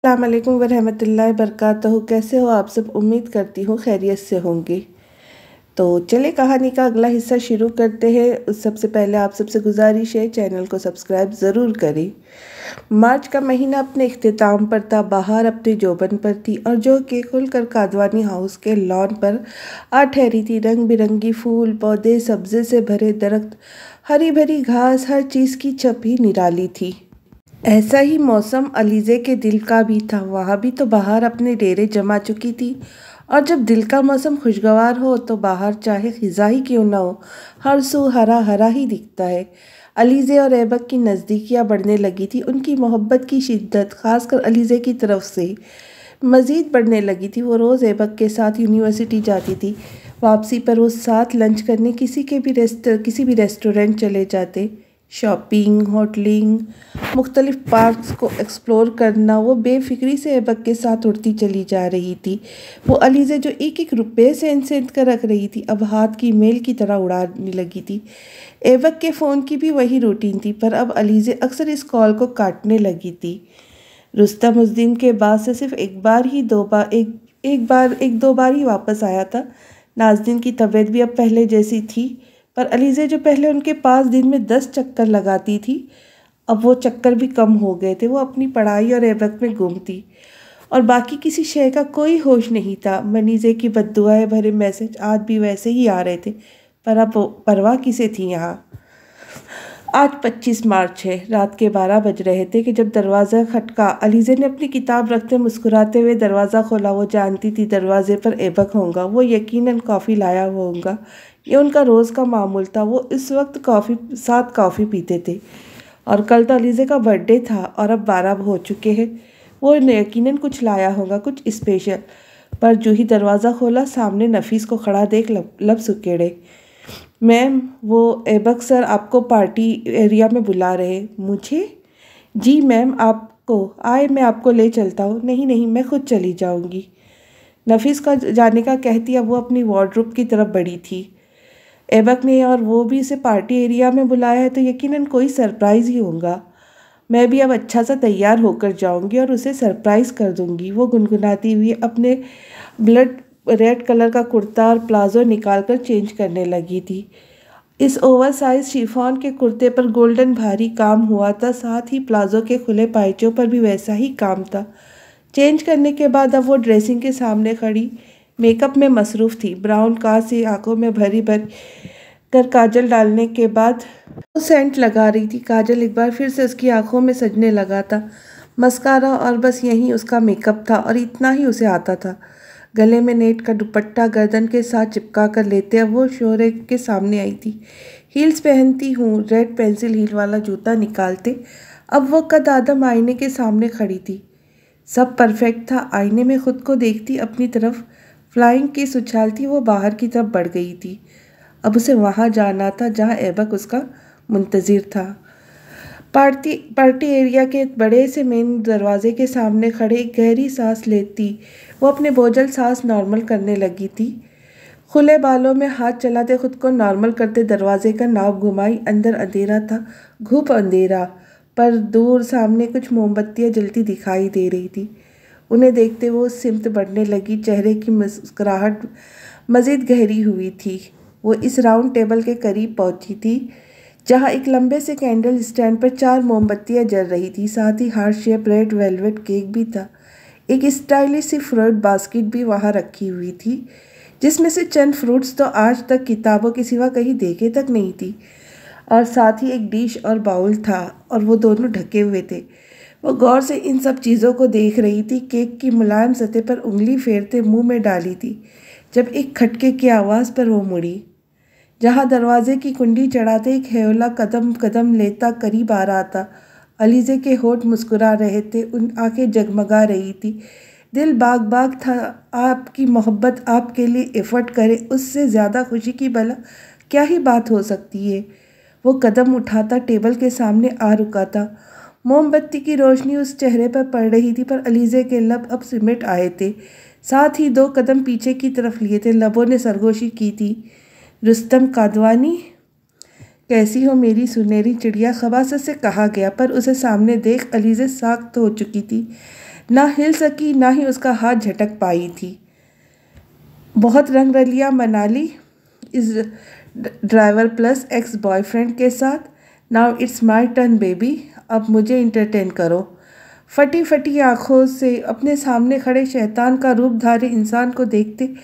अस्सलाम वालेकुम वरहमतुल्लाहि वबरकातुहू। कैसे हो आप सब? उम्मीद करती हूँ खैरियत से होंगे। तो चले कहानी का अगला हिस्सा शुरू करते हैं। उस सबसे पहले आप सबसे गुजारिश है चैनल को सब्सक्राइब ज़रूर करें। मार्च का महीना अपने इख्तिताम पर था, बाहर अपने जोबन पर थी और जो कि खुलकर कादवानी हाउस के लॉन पर आ ठहरी थी। रंग बिरंगी फूल पौधे, सब्ज़े से भरे दरख्त, हरी भरी घास, हर चीज़ की छप ही निराली थी। ऐसा ही मौसम अलीज़े के दिल का भी था। वहाँ भी तो बाहर अपने डेरे जमा चुकी थी और जब दिल का मौसम खुशगवार हो तो बाहर चाहे खिज़ा ही क्यों ना हो, हर सू हरा हरा ही दिखता है। अलीज़े और ऐबक की नज़दीकियाँ बढ़ने लगी थी। उनकी मोहब्बत की शिद्दत ख़ासकर अलीज़े की तरफ से मज़ीद बढ़ने लगी थी। वो रोज़ ऐबक के साथ यूनिवर्सिटी जाती थी। वापसी पर वो साथ लंच करने किसी भी रेस्टोरेंट चले जाते। शॉपिंग, होटलिंग, मुख्तलिफ़ पार्क्स को एक्सप्लोर करना, वो बेफ़िक्री से ऐबक के साथ उड़ती चली जा रही थी। वो अलीज़े जो एक एक रुपये सेंध कर रख रही थी, अब हाथ की मेल की तरह उड़ाने लगी थी। ऐबक के फ़ोन की भी वही रूटीन थी, पर अब अलीज़े अक्सर इस कॉल को काटने लगी थी। रुस्तम उस दिन के बाद से सिर्फ एक दो बार ही वापस आया था। नाज़नीन की तबीयत भी अब पहले जैसी थी, पर अलीज़े जो पहले उनके पास दिन में 10 चक्कर लगाती थी, अब वो चक्कर भी कम हो गए थे। वो अपनी पढ़ाई और ऐबक में गुम थी और बाकी किसी शय का कोई होश नहीं था। मनीज़े की बद्दुआएं भरे मैसेज आज भी वैसे ही आ रहे थे, पर अब परवाह किसे थी यहाँ। आज 25 मार्च है। रात के 12 बज रहे थे कि जब दरवाज़ा खटका। अलीज़े ने अपनी किताब रखते मुस्कुराते हुए दरवाज़ा खोला। वो जानती थी दरवाज़े पर ऐबक होगा। वो यकीनन कॉफ़ी लाया होगा। ये उनका रोज़ का मामूल था। वो इस वक्त कॉफ़ी पीते थे और कल तो अलीज़े का बर्थडे था और अब 12 हो चुके हैं। वो यकीनन कुछ लाया होगा, कुछ स्पेशल। पर जो ही दरवाज़ा खोला, सामने नफीस को खड़ा देख लब सुकेड़े। मैम, वो ऐबक सर आपको पार्टी एरिया में बुला रहे। मुझे? जी मैम, आपको आए मैं आपको ले चलता हूँ। नहीं नहीं, मैं खुद चली जाऊँगी। नफीस का जाने का कहती अब वो अपनी वार्डरोब की तरफ बढ़ी थी। ऐबक ने और वो भी इसे पार्टी एरिया में बुलाया है तो यकीनन कोई सरप्राइज़ ही होगा। मैं भी अब अच्छा सा तैयार होकर जाऊंगी और उसे सरप्राइज़ कर दूंगी। वो गुनगुनाती हुई अपने ब्लड रेड कलर का कुर्ता और प्लाजो निकालकर चेंज करने लगी थी। इस ओवरसाइज शिफॉन के कुर्ते पर गोल्डन भारी काम हुआ था, साथ ही प्लाजो के खुले पायचों पर भी वैसा ही काम था। चेंज करने के बाद अब वो ड्रेसिंग के सामने खड़ी मेकअप में मसरूफ़ थी। ब्राउन कार से आंखों में भर कर काजल डालने के बाद वो सेंट लगा रही थी। काजल एक बार फिर से उसकी आंखों में सजने लगा था। मस्कारा और बस यही उसका मेकअप था और इतना ही उसे आता था। गले में नेट का दुपट्टा गर्दन के साथ चिपका कर लेते अब वो शोरे के सामने आई थी। हील्स पहनती हूँ, रेड पेंसिल हील वाला जूता निकालते अब वो कद आदम आईने के सामने खड़ी थी। सब परफेक्ट था। आईने में खुद को देखती अपनी तरफ फ्लाइंग किस उछालती वो बाहर की तरफ बढ़ गई थी। अब उसे वहाँ जाना था जहाँ ऐबक उसका मुंतज़िर था। पार्टी एरिया के बड़े से मेन दरवाजे के सामने खड़े एक गहरी सांस लेती वो अपने बोझल सांस नॉर्मल करने लगी थी। खुले बालों में हाथ चलाते खुद को नॉर्मल करते दरवाजे का नॉब घुमाई। अंदर अंधेरा था, घुप अंधेरा, पर दूर सामने कुछ मोमबत्तियाँ जलती दिखाई दे रही थी। उन्हें देखते वो सिमत बढ़ने लगी। चेहरे की मुस्कुराहट मज़ीद गहरी हुई थी। वो इस राउंड टेबल के करीब पहुंची थी जहां एक लंबे से कैंडल स्टैंड पर 4 मोमबत्तियां जल रही थी। साथ ही heart shape red velvet cake भी था। एक स्टाइलिश सी फ्रूट बास्केट भी वहां रखी हुई थी, जिसमें से चंद फ्रूट्स तो आज तक किताबों के सिवा कहीं देखे तक नहीं थी। और साथ ही एक डिश और बाउल था और वो दोनों ढके हुए थे। वो गौर से इन सब चीज़ों को देख रही थी। केक की मुलायम सतह पर उंगली फेरते मुंह में डाली थी जब एक खटके की आवाज़ पर वो मुड़ी। जहाँ दरवाजे की कुंडी चढ़ाते एक हेवला कदम कदम लेता करीब आ रहा था। अलीज़े के होठ मुस्कुरा रहे थे, उन आंखें जगमगा रही थी। दिल बाग बाग था। आपकी मोहब्बत आपके लिए एफर्ट करे, उससे ज़्यादा खुशी की भला क्या ही बात हो सकती है। वो कदम उठाता टेबल के सामने आ रुका था। मोमबत्ती की रोशनी उस चेहरे पर पड़ रही थी, पर अलीज़े के लब अब सिमट आए थे। साथ ही 2 कदम पीछे की तरफ लिए थे। लबों ने सरगोशी की थी। रुस्तम कादवानी, कैसी हो मेरी सुनहरी चिड़िया, खबासत से कहा गया, पर उसे सामने देख अलीज़े साख्त हो चुकी थी। ना हिल सकी, ना ही उसका हाथ झटक पाई थी। बहुत रंग रलिया मना ली इस ड्राइवर प्लस एक्स बॉयफ्रेंड के साथ। Now it's my turn baby, अब मुझे इंटरटेन करो। फटी फटी आंखों से अपने सामने खड़े शैतान का रूपधारी इंसान को देखते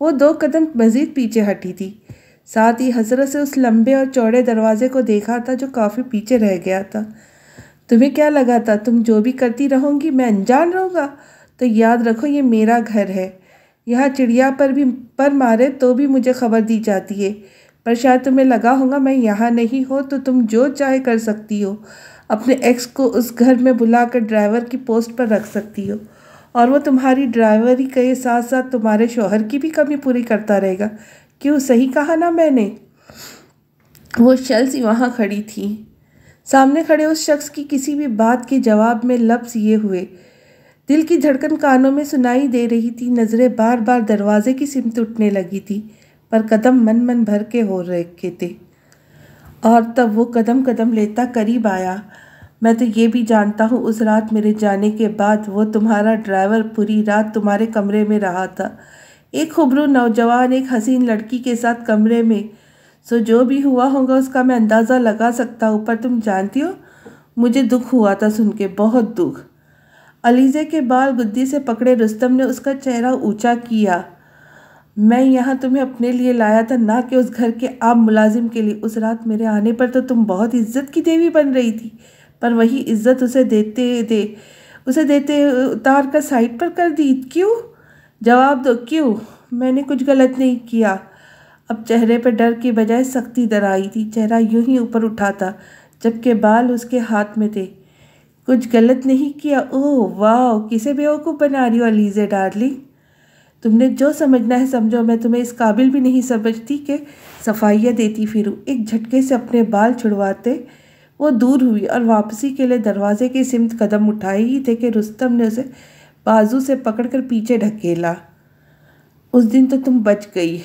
वो 2 कदम मजीद पीछे हटी थी। साथ ही हसरत से उस लंबे और चौड़े दरवाजे को देखा था जो काफ़ी पीछे रह गया था। तुम्हें क्या लगा था तुम जो भी करती रहोगी मैं अनजान रहूँगा? तो याद रखो ये मेरा घर है। यहाँ चिड़िया पर मारे तो भी मुझे खबर दी जाती है। पर शायद तुम्हें लगा होगा मैं यहाँ नहीं हो तो तुम जो चाहे कर सकती हो। अपने एक्स को उस घर में बुलाकर ड्राइवर की पोस्ट पर रख सकती हो और वो तुम्हारी ड्राइवरी के साथ साथ तुम्हारे शौहर की भी कमी पूरी करता रहेगा। क्यों, सही कहा ना मैंने? वो शख्स वहाँ खड़ी थी। सामने खड़े उस शख्स की किसी भी बात के जवाब में लफ्ज़ ये हुए। दिल की धड़कन कानों में सुनाई दे रही थी। नज़रें बार बार दरवाजे की सिमत उठने लगी थी, पर कदम मन मन भर के हो रखे थे। और तब वो कदम कदम लेता करीब आया। मैं तो ये भी जानता हूँ उस रात मेरे जाने के बाद वो तुम्हारा ड्राइवर पूरी रात तुम्हारे कमरे में रहा था, एक खूबरू नौजवान एक हसीन लड़की के साथ कमरे में। सो जो भी हुआ होगा उसका मैं अंदाज़ा लगा सकता हूँ। पर तुम जानती हो मुझे दुख हुआ था सुन के, बहुत दुख। अलीज़े के बाल गुद्दी से पकड़े रुस्तम ने उसका चेहरा ऊंचा किया। मैं यहाँ तुम्हें अपने लिए लाया था, ना कि उस घर के आम मुलाजिम के लिए। उस रात मेरे आने पर तो तुम बहुत इज्जत की देवी बन रही थी, पर वही इज्जत उसे देते उतार कर साइड पर कर दी। क्यों? जवाब दो, क्यों? मैंने कुछ गलत नहीं किया। अब चेहरे पर डर की बजाय सख्ती दर आई थी। चेहरा यूं ही ऊपर उठा था जबकि बाल उसके हाथ में थे। कुछ गलत नहीं किया? ओह वाह, किसे बेवकूफ़ बना रही हो अलीज़े डार्लिंग। तुमने जो समझना है समझो, मैं तुम्हें इस काबिल भी नहीं समझती कि सफाइयाँ देती फिरूं। एक झटके से अपने बाल छुड़वाते वो दूर हुई और वापसी के लिए दरवाजे की सिमत कदम उठाए ही थे कि रुस्तम ने उसे बाजू से पकड़कर पीछे ढकेला। उस दिन तो तुम बच गई,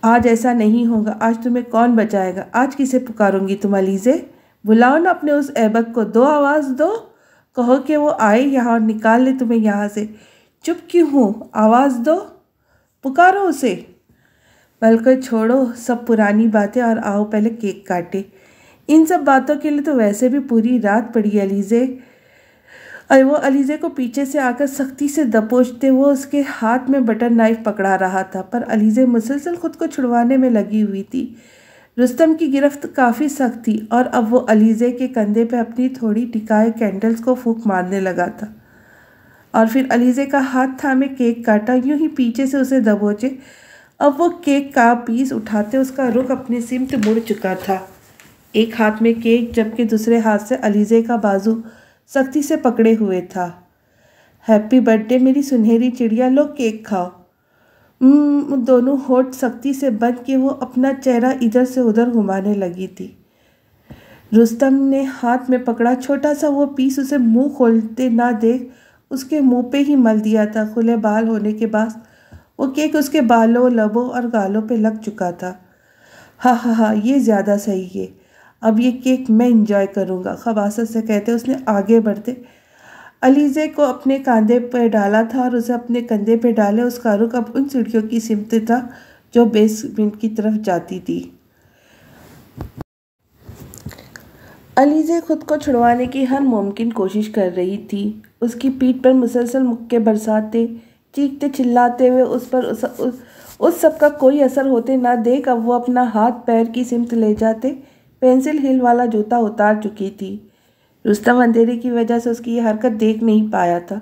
आज ऐसा नहीं होगा। आज तुम्हें कौन बचाएगा? आज किसे पुकारूंगी तुम अलीज़े? बुलाओ ना अपने उस ऐबक को, दो आवाज़ दो, कहो कि वो आए यहाँ और निकाल ले तुम्हें यहाँ से। चुप क्यों हो? आवाज़ दो, पुकारो उसे। बल्कि छोड़ो सब पुरानी बातें और आओ पहले केक काटे। इन सब बातों के लिए तो वैसे भी पूरी रात पड़ी अलीज़े। वो अलीज़े को पीछे से आकर सख्ती से दबोचते वो उसके हाथ में बटर नाइफ पकड़ा रहा था, पर अलीज़े मुसलसल खुद को छुड़वाने में लगी हुई थी। रुस्तम की गिरफ्त काफ़ी सख्त थी और अब वो अलीज़े के कंधे पर अपनी थोड़ी टिकाए कैंडल्स को फूंक मारने लगा था और फिर अलीज़े का हाथ थामे केक काटा, यूं ही पीछे से उसे दबोचे। अब वो केक का पीस उठाते उसका रुख अपनी सिमत मुड़ चुका था। एक हाथ में केक जबकि दूसरे हाथ से अलीज़े का बाजू सख्ती से पकड़े हुए था। हैप्पी बर्थडे मेरी सुनहरी चिड़िया, लो केक खाओ। दोनों होठ सख्ती से बंद के वो अपना चेहरा इधर से उधर घुमाने लगी थी। रुस्तम ने हाथ में पकड़ा छोटा सा वो पीस उसे मुंह खोलते ना देख उसके मुंह पे ही मल दिया था। खुले बाल होने के बाद वो केक उसके बालों, लबों और गालों पे लग चुका था। हाँ, ये ज़्यादा सही है। अब ये केक मैं इंजॉय करूँगा, खबासत से कहते उसने आगे बढ़ते अलीज़े को अपने कंधे पर डाला था और उसे अपने कंधे पर डाले उसका रुख अब उन सीढ़ियों की सिमत था जो बेसमेंट की तरफ जाती थी। अलीज़े खुद को छुड़वाने की हर मुमकिन कोशिश कर रही थी। उसकी पीठ पर मुसलसल मुक्के बरसाते, चीखते चिल्लाते हुए उस सब का कोई असर होते ना देख अब वो अपना हाथ पैर की सिमत ले जाते पेंसिल हिल वाला जूता उतार चुकी थी। रुस्तम अंधेरे की वजह से उसकी ये हरकत देख नहीं पाया था।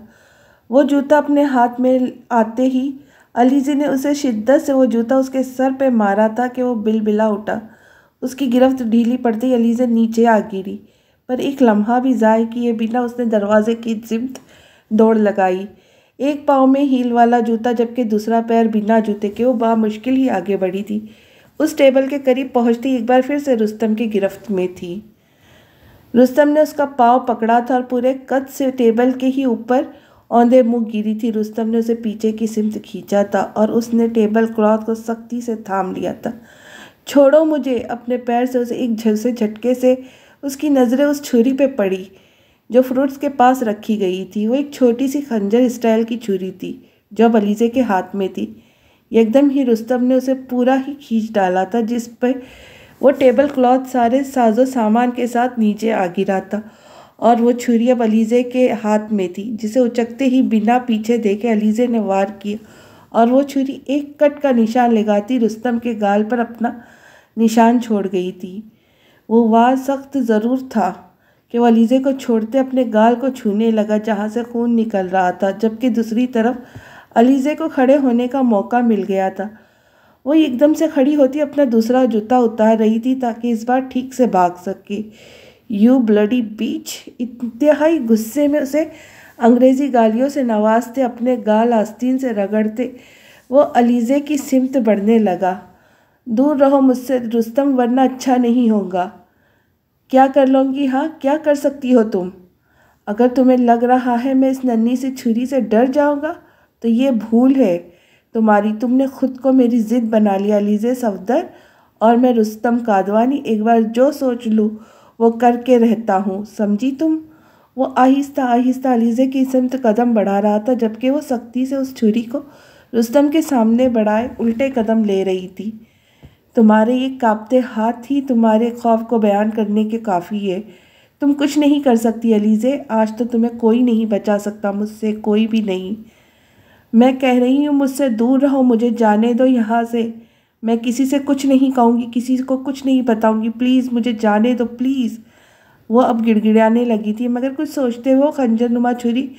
वो जूता अपने हाथ में आते ही अलीज़े ने उसे शिद्दत से वो जूता उसके सर पे मारा था कि वो बिलबिला उठा। उसकी गिरफ्त ढीली पड़ती अलीज़े नीचे आ गिरी, पर एक लम्हा भी ज़ाय किए बिना उसने दरवाजे की सिमत दौड़ लगाई। एक पाँव में हील वाला जूता जबकि दूसरा पैर बिना जूते के वो बामुश्किल ही आगे बढ़ी थी। उस टेबल के करीब पहुंचती एक बार फिर से रुस्तम की गिरफ्त में थी। रुस्तम ने उसका पाँव पकड़ा था और पूरे कद से टेबल के ही ऊपर औंधे मुँह गिरी थी। रुस्तम ने उसे पीछे की सिमत खींचा था और उसने टेबल क्लॉथ को सख्ती से थाम लिया था। छोड़ो मुझे, अपने पैर से उसे एक झटके से उसकी नज़रें उस छुरी पे पड़ी जो फ्रूट्स के पास रखी गई थी। वो एक छोटी सी खंजर स्टाइल की छुरी थी जो अब अलीज़े के हाथ में थी। एकदम ही रुस्तम ने उसे पूरा ही खींच डाला था, जिस पर वो टेबल क्लॉथ सारे साजो सामान के साथ नीचे आ गिरा था और वो छुरी अब अलीज़े के हाथ में थी, जिसे उचकते ही बिना पीछे देखे अलीज़े ने वार किया और वो छुरी एक कट का निशान लगाती रुस्तम के गाल पर अपना निशान छोड़ गई थी। वो वार सख्त ज़रूर था कि वो अलीज़े को छोड़ते अपने गाल को छूने लगा जहाँ से खून निकल रहा था, जबकि दूसरी तरफ अलीज़े को खड़े होने का मौका मिल गया था। वो एकदम से खड़ी होती अपना दूसरा जूता उतार रही थी ताकि इस बार ठीक से भाग सके। यू ब्लडी बीच! इंतहाई गुस्से में उसे अंग्रेज़ी गालियों से नवाजते अपने गाल आस्तीन से रगड़ते वो अलीज़े की सिमत बढ़ने लगा। दूर रहो मुझसे रुस्तम, वरना अच्छा नहीं होगा। क्या कर लूँगी? हाँ, क्या कर सकती हो तुम? अगर तुम्हें लग रहा है मैं इस नन्ही सी छुरी से डर जाऊँगा तो ये भूल है तुम्हारी। तुमने खुद को मेरी ज़िद बना लिया अलीज़े सफदर, और मैं रुस्तम कादवानी एक बार जो सोच लूँ वो करके रहता हूँ, समझी तुम? वो आहिस्ता आहिस्ता अलीज़े की सिमत कदम बढ़ा रहा था, जबकि वो सख्ती से उस छुरी को रुस्तम के सामने बढ़ाए उल्टे कदम ले रही थी। तुम्हारे ये कांपते हाथ ही तुम्हारे खौफ को बयान करने के काफ़ी है। तुम कुछ नहीं कर सकती अलीज़े, आज तो तुम्हें कोई नहीं बचा सकता, मुझसे कोई भी नहीं। मैं कह रही हूँ मुझसे दूर रहो, मुझे जाने दो यहाँ से। मैं किसी से कुछ नहीं कहूँगी, किसी को कुछ नहीं बताऊँगी, प्लीज़ मुझे जाने दो प्लीज़। वो अब गिड़गिड़ाने लगी थी, मगर कुछ सोचते हुए खंजर नुमा छुरी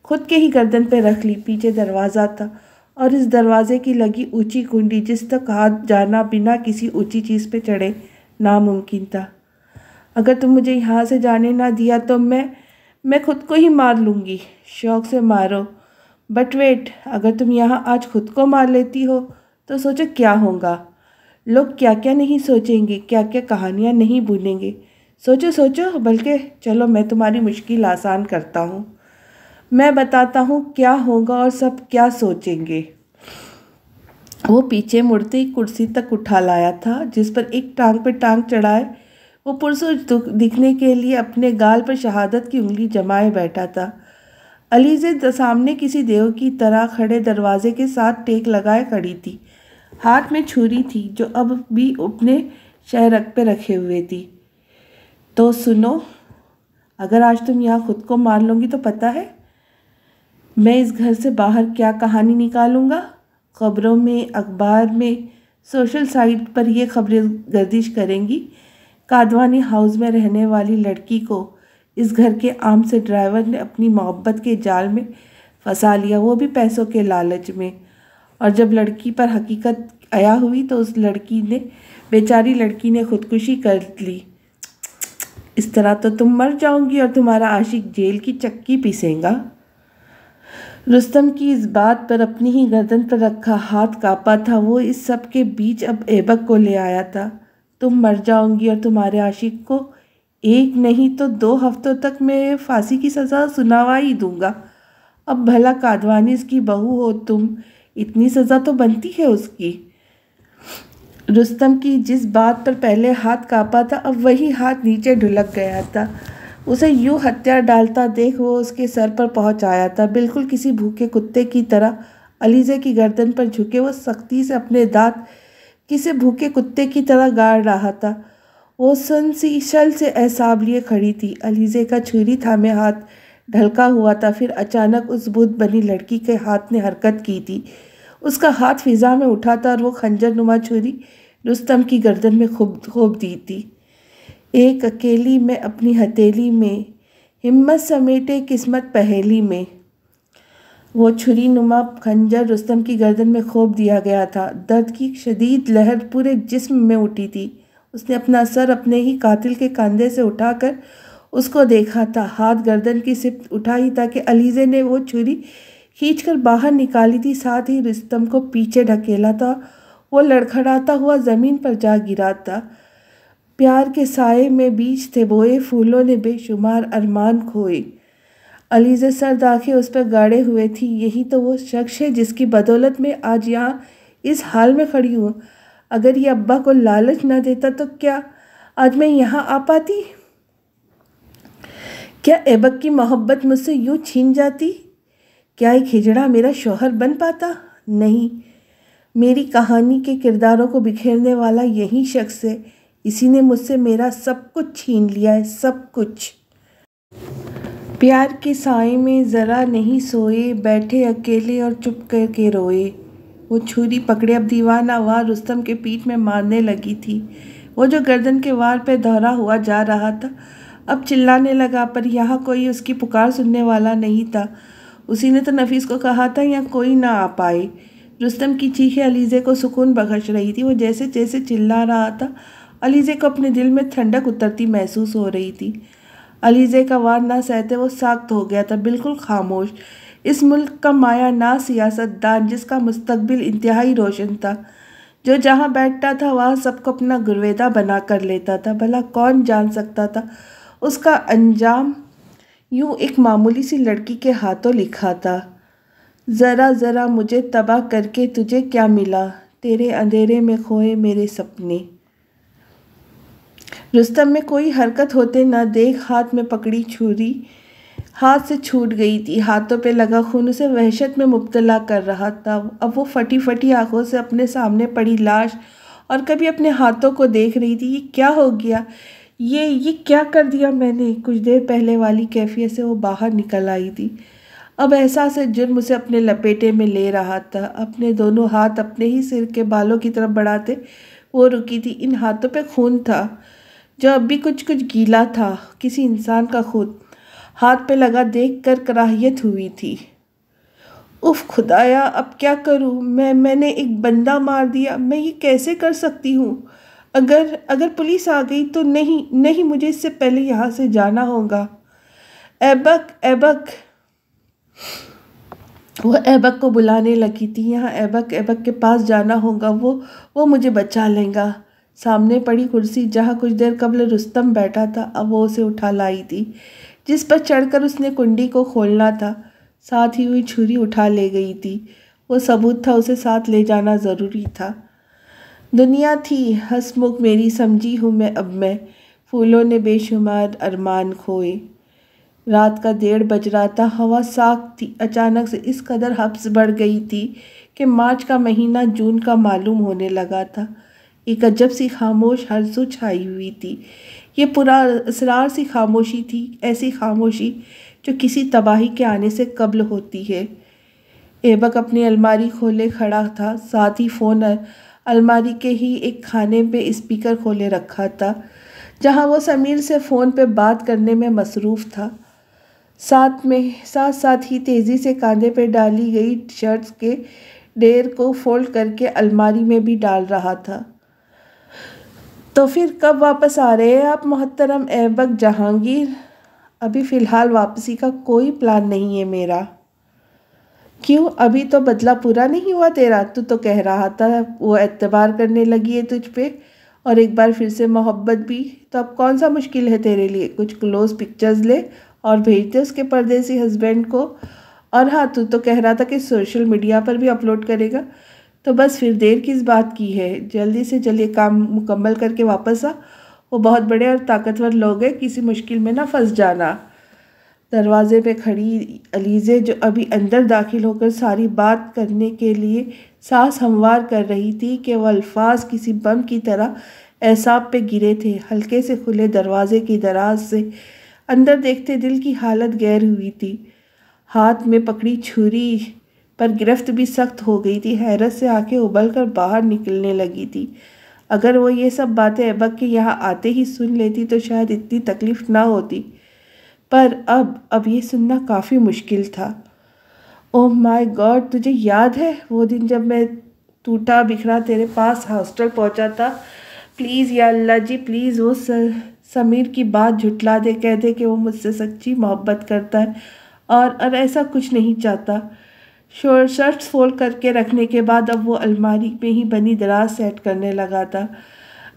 खुद के ही गर्दन पे रख ली। पीछे दरवाज़ा था और इस दरवाजे की लगी ऊंची कुंडी जिस तक हाथ जाना बिना किसी ऊंची चीज़ पे चढ़े नामुमकिन था। अगर तुम मुझे यहाँ से जाने ना दिया तो मैं खुद को ही मार लूँगी। शौक़ से मारो, बट वेट, अगर तुम यहाँ आज खुद को मार लेती हो तो सोचो क्या होगा। लोग क्या क्या नहीं सोचेंगे, क्या क्या कहानियाँ नहीं बुनेंगे। सोचो सोचो, बल्कि चलो मैं तुम्हारी मुश्किल आसान करता हूँ। मैं बताता हूँ क्या होगा और सब क्या सोचेंगे। वो पीछे मुड़ते ही कुर्सी तक उठा लाया था जिस पर एक टांग पर टांग चढ़ाए वो पुरसुर दिखने के लिए अपने गाल पर शहादत की उंगली जमाए बैठा था। अलीज़े सामने किसी देव की तरह खड़े दरवाजे के साथ टेक लगाए खड़ी थी। हाथ में छुरी थी जो अब भी अपने शहरक पे रखे हुए थी। तो सुनो, अगर आज तुम यहाँ खुद को मार लोगी तो पता है मैं इस घर से बाहर क्या कहानी निकालूंगा। खबरों में, अखबार में, सोशल साइट पर ये खबरें गर्दिश करेंगी। कादवानी हाउस में रहने वाली लड़की को इस घर के आम से ड्राइवर ने अपनी मोहब्बत के जाल में फंसा लिया, वो भी पैसों के लालच में। और जब लड़की पर हकीकत आया हुई तो उस बेचारी लड़की ने खुदकुशी कर ली। इस तरह तो तुम मर जाओगी और तुम्हारा आशिक जेल की चक्की पीसेगा। रुस्तम की इस बात पर अपनी ही गर्दन पर रखा हाथ कांपा था। वो इस सब के बीच अब ऐबक को ले आया था। तुम मर जाओगी और तुम्हारे आशिक को 1 नहीं तो 2 हफ्तों तक मैं फांसी की सज़ा सुनावा ही दूंगा। अब भला कादवानी इसकी बहू हो तुम, इतनी सज़ा तो बनती है उसकी। रुस्तम की जिस बात पर पहले हाथ कांपा था अब वही हाथ नीचे ढुलक गया था। उसे यूं हथियार डालता देख वो उसके सर पर पहुंच आया था। बिल्कुल किसी भूखे कुत्ते की तरह अलीज़े की गर्दन पर झुके वो सख्ती से अपने दांत किसी भूखे कुत्ते की तरह गाड़ रहा था। वो शल से एहसाब लिए खड़ी थी। अलीज़े का छुरी थामे हाथ ढलका हुआ था। फिर अचानक उस बुत बनी लड़की के हाथ ने हरकत की थी। उसका हाथ फिजा में उठा था और वो खंजर नुमा छुरी रुस्तम की गर्दन में खूब दी थी। एक अकेली में अपनी हथेली में, हिम्मत समेटे किस्मत पहेली में। वो छुरी नुमा खंजर रुस्तम की गर्दन में खोप दिया गया था। दर्द की शदीद लहर पूरे जिस्म में उठी थी। उसने अपना सर अपने ही कातिल के कंधे से उठाकर उसको देखा था। हाथ गर्दन की सिर्फ उठाई था कि अलीज़े ने वो छुरी खींचकर बाहर निकाली थी। साथ ही रुस्तम को पीछे ढकेला था। वो लड़खड़ाता हुआ ज़मीन पर जा गिरा था। प्यार के साये में बीज थे बोए, फूलों ने बेशुमार अरमान खोए। अलीज़े सर्द आंखें उस पर गाड़े हुए थी। यही तो वो शख्स है जिसकी बदौलत में आज यहाँ इस हाल में खड़ी हूँ। अगर ये अब्बा को लालच ना देता तो क्या आज मैं यहाँ आ पाती। क्या ऐबक की मोहब्बत मुझसे यूं छीन जाती? क्या एक हिजड़ा मेरा शौहर बन पाता? नहीं, मेरी कहानी के किरदारों को बिखेरने वाला यही शख्स है। इसी ने मुझसे मेरा सब कुछ छीन लिया है, सब कुछ। प्यार के साए में ज़रा नहीं सोए, बैठे अकेले और चुप करके रोए। वो छुरी पकड़े अब दीवाना वार रुस्तम के पीठ में मारने लगी थी। वो जो गर्दन के वार पे दोहरा हुआ जा रहा था, अब चिल्लाने लगा, पर यहाँ कोई उसकी पुकार सुनने वाला नहीं था। उसी ने तो नफीस को कहा था यहाँ कोई ना आ पाए। रुस्तम की चीखें अलीज़े को सुकून बख्श रही थी। वो जैसे जैसे चिल्ला रहा था, अलीज़े को अपने दिल में ठंडक उतरती महसूस हो रही थी। अलीज़े का वार ना सहते वो सख्त हो गया था, बिल्कुल खामोश। इस मुल्क का माया ना सियासतदान, जिसका मुस्तकबिल इंतहाई रोशन था, जो जहाँ बैठता था वहाँ सबको अपना गुरवेदा बना कर लेता था। भला कौन जान सकता था उसका अंजाम यूँ एक मामूली सी लड़की के हाथों लिखा था। ज़रा ज़रा मुझे तबाह करके तुझे क्या मिला, तेरे अंधेरे में खोए मेरे सपने। रुस्तम में कोई हरकत होते न देख हाथ में पकड़ी छुरी हाथ से छूट गई थी। हाथों पे लगा खून उसे वहशत में मुब्तला कर रहा था। अब वो फटी फटी आंखों से अपने सामने पड़ी लाश और कभी अपने हाथों को देख रही थी। ये क्या हो गया? ये क्या कर दिया मैंने? कुछ देर पहले वाली कैफियत से वो बाहर निकल आई थी। अब एहसास जुर्म उसे अपने लपेटे में ले रहा था। अपने दोनों हाथ अपने ही सिर के बालों की तरफ बढ़ाते वो रुकी थी। इन हाथों पे खून था, जो अब भी कुछ कुछ गीला था, किसी इंसान का खून हाथ पे लगा देख कर कराहियत हुई थी। उफ खुदाया, अब क्या करूं? मैंने एक बंदा मार दिया। मैं ये कैसे कर सकती हूँ? अगर पुलिस आ गई तो? नहीं, मुझे इससे पहले यहाँ से जाना होगा। ऐबक, ऐबक। वो ऐबक को बुलाने लगी थी। यहाँ ऐबक के पास जाना होगा, वो मुझे बचा लेगा। सामने पड़ी कुर्सी जहाँ कुछ देर कबल रुस्तम बैठा था, अब वो उसे उठा लाई थी। जिस पर चढ़कर उसने कुंडी को खोलना था, साथ ही हुई छुरी उठा ले गई थी। वो सबूत था, उसे साथ ले जाना ज़रूरी था। दुनिया थी हंसमुख मेरी, समझी हूँ मैं फूलों ने बेशुमार अरमान खोए। रात का 1:30 बज रहा था। हवा साफ थी। अचानक से इस कदर हब्स बढ़ गई थी कि मार्च का महीना जून का मालूम होने लगा था। एक अजब सी खामोश हरसू छाई हुई थी। ये पूरा असरार सी खामोशी थी, ऐसी खामोशी जो किसी तबाही के आने से कब्ल होती है। ऐबक अपनी अलमारी खोले खड़ा था, साथ ही फ़ोन अलमारी के ही एक खाने पे स्पीकर खोले रखा था, जहां वो समीर से फ़ोन पे बात करने में मसरूफ़ था। साथ साथ ही तेज़ी से कांधे पे डाली गई शर्ट्स के ढेर को फोल्ड करके अलमारी में भी डाल रहा था। तो फिर कब वापस आ रहे हैं आप मोहतरम ऐबक जहांगीर? अभी फ़िलहाल वापसी का कोई प्लान नहीं है मेरा। क्यों, अभी तो बदला पूरा नहीं हुआ तेरा? तू तो कह रहा था वो एतबार करने लगी है तुझ पे, और एक बार फिर से मोहब्बत भी। तो अब कौन सा मुश्किल है तेरे लिए? कुछ क्लोज पिक्चर्स ले और भेज दे उसके परदेसी हस्बैंड को। और हाँ, तू तो कह रहा था कि सोशल मीडिया पर भी अपलोड करेगा, तो बस फिर देर किस बात की है? जल्दी से जल्दी काम मुकम्मल करके वापस आ। वो बहुत बड़े और ताकतवर लोग हैं, किसी मुश्किल में ना फंस जाना। दरवाजे पे खड़ी अलीज़े, जो अभी अंदर दाखिल होकर सारी बात करने के लिए सांस हमवार कर रही थी, कि वह अल्फाज किसी बम की तरह एसाब पे गिरे थे। हल्के से खुले दरवाजे की दराज से अंदर देखते दिल की हालत गैर हुई थी। हाथ में पकड़ी छुरी पर गिरफ्त भी सख्त हो गई थी। हैरत से आंखें उबल कर बाहर निकलने लगी थी। अगर वो ये सब बातें ऐबक के यहाँ आते ही सुन लेती तो शायद इतनी तकलीफ़ ना होती, पर अब ये सुनना काफ़ी मुश्किल था। ओह माय गॉड, तुझे याद है वो दिन जब मैं टूटा बिखरा तेरे पास हॉस्टल पहुंचा था? प्लीज़ या अल्लाह जी, प्लीज़ वो समीर की बात झुटला दे, कह दे कि वो मुझसे सच्ची मोहब्बत करता है और ऐसा कुछ नहीं चाहता। शर्ट्स फोल्ड करके रखने के बाद अब वो अलमारी में ही बनी दराज सेट करने लगा था।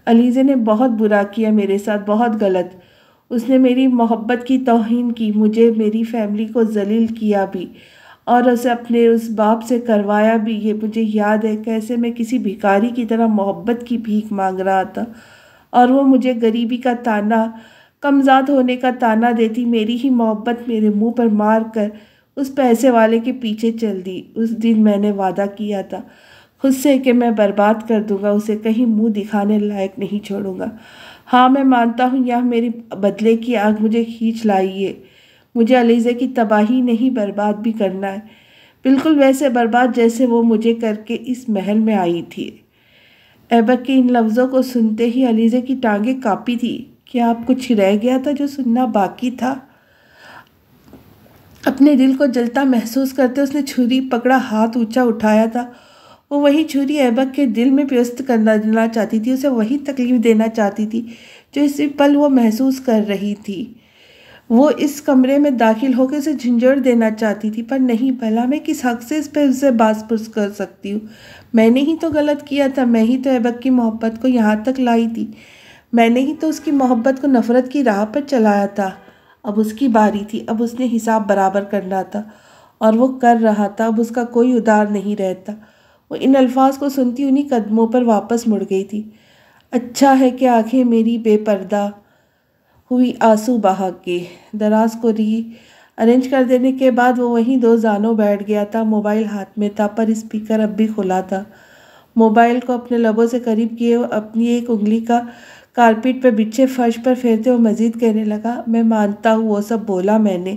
अलीज़े ने बहुत बुरा किया मेरे साथ, बहुत गलत। उसने मेरी मोहब्बत की तौहीन की, मुझे, मेरी फैमिली को जलील किया भी, और उसे अपने उस बाप से करवाया भी। ये मुझे याद है कैसे मैं किसी भिखारी की तरह मोहब्बत की भीख मांग रहा था, और वो मुझे गरीबी का ताना कमज़ाद होने का ताना देती मेरी ही मोहब्बत मेरे मुंह पर मार कर उस पैसे वाले के पीछे चल दी। उस दिन मैंने वादा किया था खुद से कि मैं बर्बाद कर दूंगा, उसे कहीं मुंह दिखाने लायक नहीं छोड़ूंगा। हाँ, मैं मानता हूँ यह मेरी बदले की आग मुझे खींच लाई है। मुझे अलीज़े की तबाही नहीं, बर्बाद भी करना है, बिल्कुल वैसे बर्बाद जैसे वो मुझे करके इस महल में आई थी। ऐबक के इन लफ्ज़ों को सुनते ही अलीज़े की टांगें काँपी थी। क्या अब कुछ रह गया था जो सुनना बाकी था? अपने दिल को जलता महसूस करते उसने छुरी पकड़ा, हाथ ऊंचा उठाया था। वो वही छुरी ऐबक के दिल में व्यस्त करना चाहती थी, उसे वही तकलीफ देना चाहती थी जो इसी पल वो महसूस कर रही थी। वो इस कमरे में दाखिल होकर उसे झंझोड़ देना चाहती थी, पर नहीं, भला मैं किस हक से इस पर उसे बास-पुस कर सकती हूँ? मैंने ही तो गलत किया था, मैं ही तो ऐबक की मोहब्बत को यहाँ तक लाई थी, मैंने ही तो उसकी मोहब्बत को नफ़रत की राह पर चलाया था। अब उसकी बारी थी, अब उसने हिसाब बराबर करना था और वो कर रहा था। अब उसका कोई उधार नहीं रहता। वो इन अल्फाज को सुनती उन्हीं कदमों पर वापस मुड़ गई थी। अच्छा है कि आंखें मेरी बेपर्दा हुई आंसू बहा के। दराज को अरेंज कर देने के बाद वो वहीं दो जानों बैठ गया था। मोबाइल हाथ में था पर स्पीकर अब भी खुला था। मोबाइल को अपने लबों से करीब किए अपनी एक उंगली का कारपेट पर बिछे फर्श पर फेरते हुए मजीद कहने लगा, मैं मानता हूँ वो सब बोला मैंने,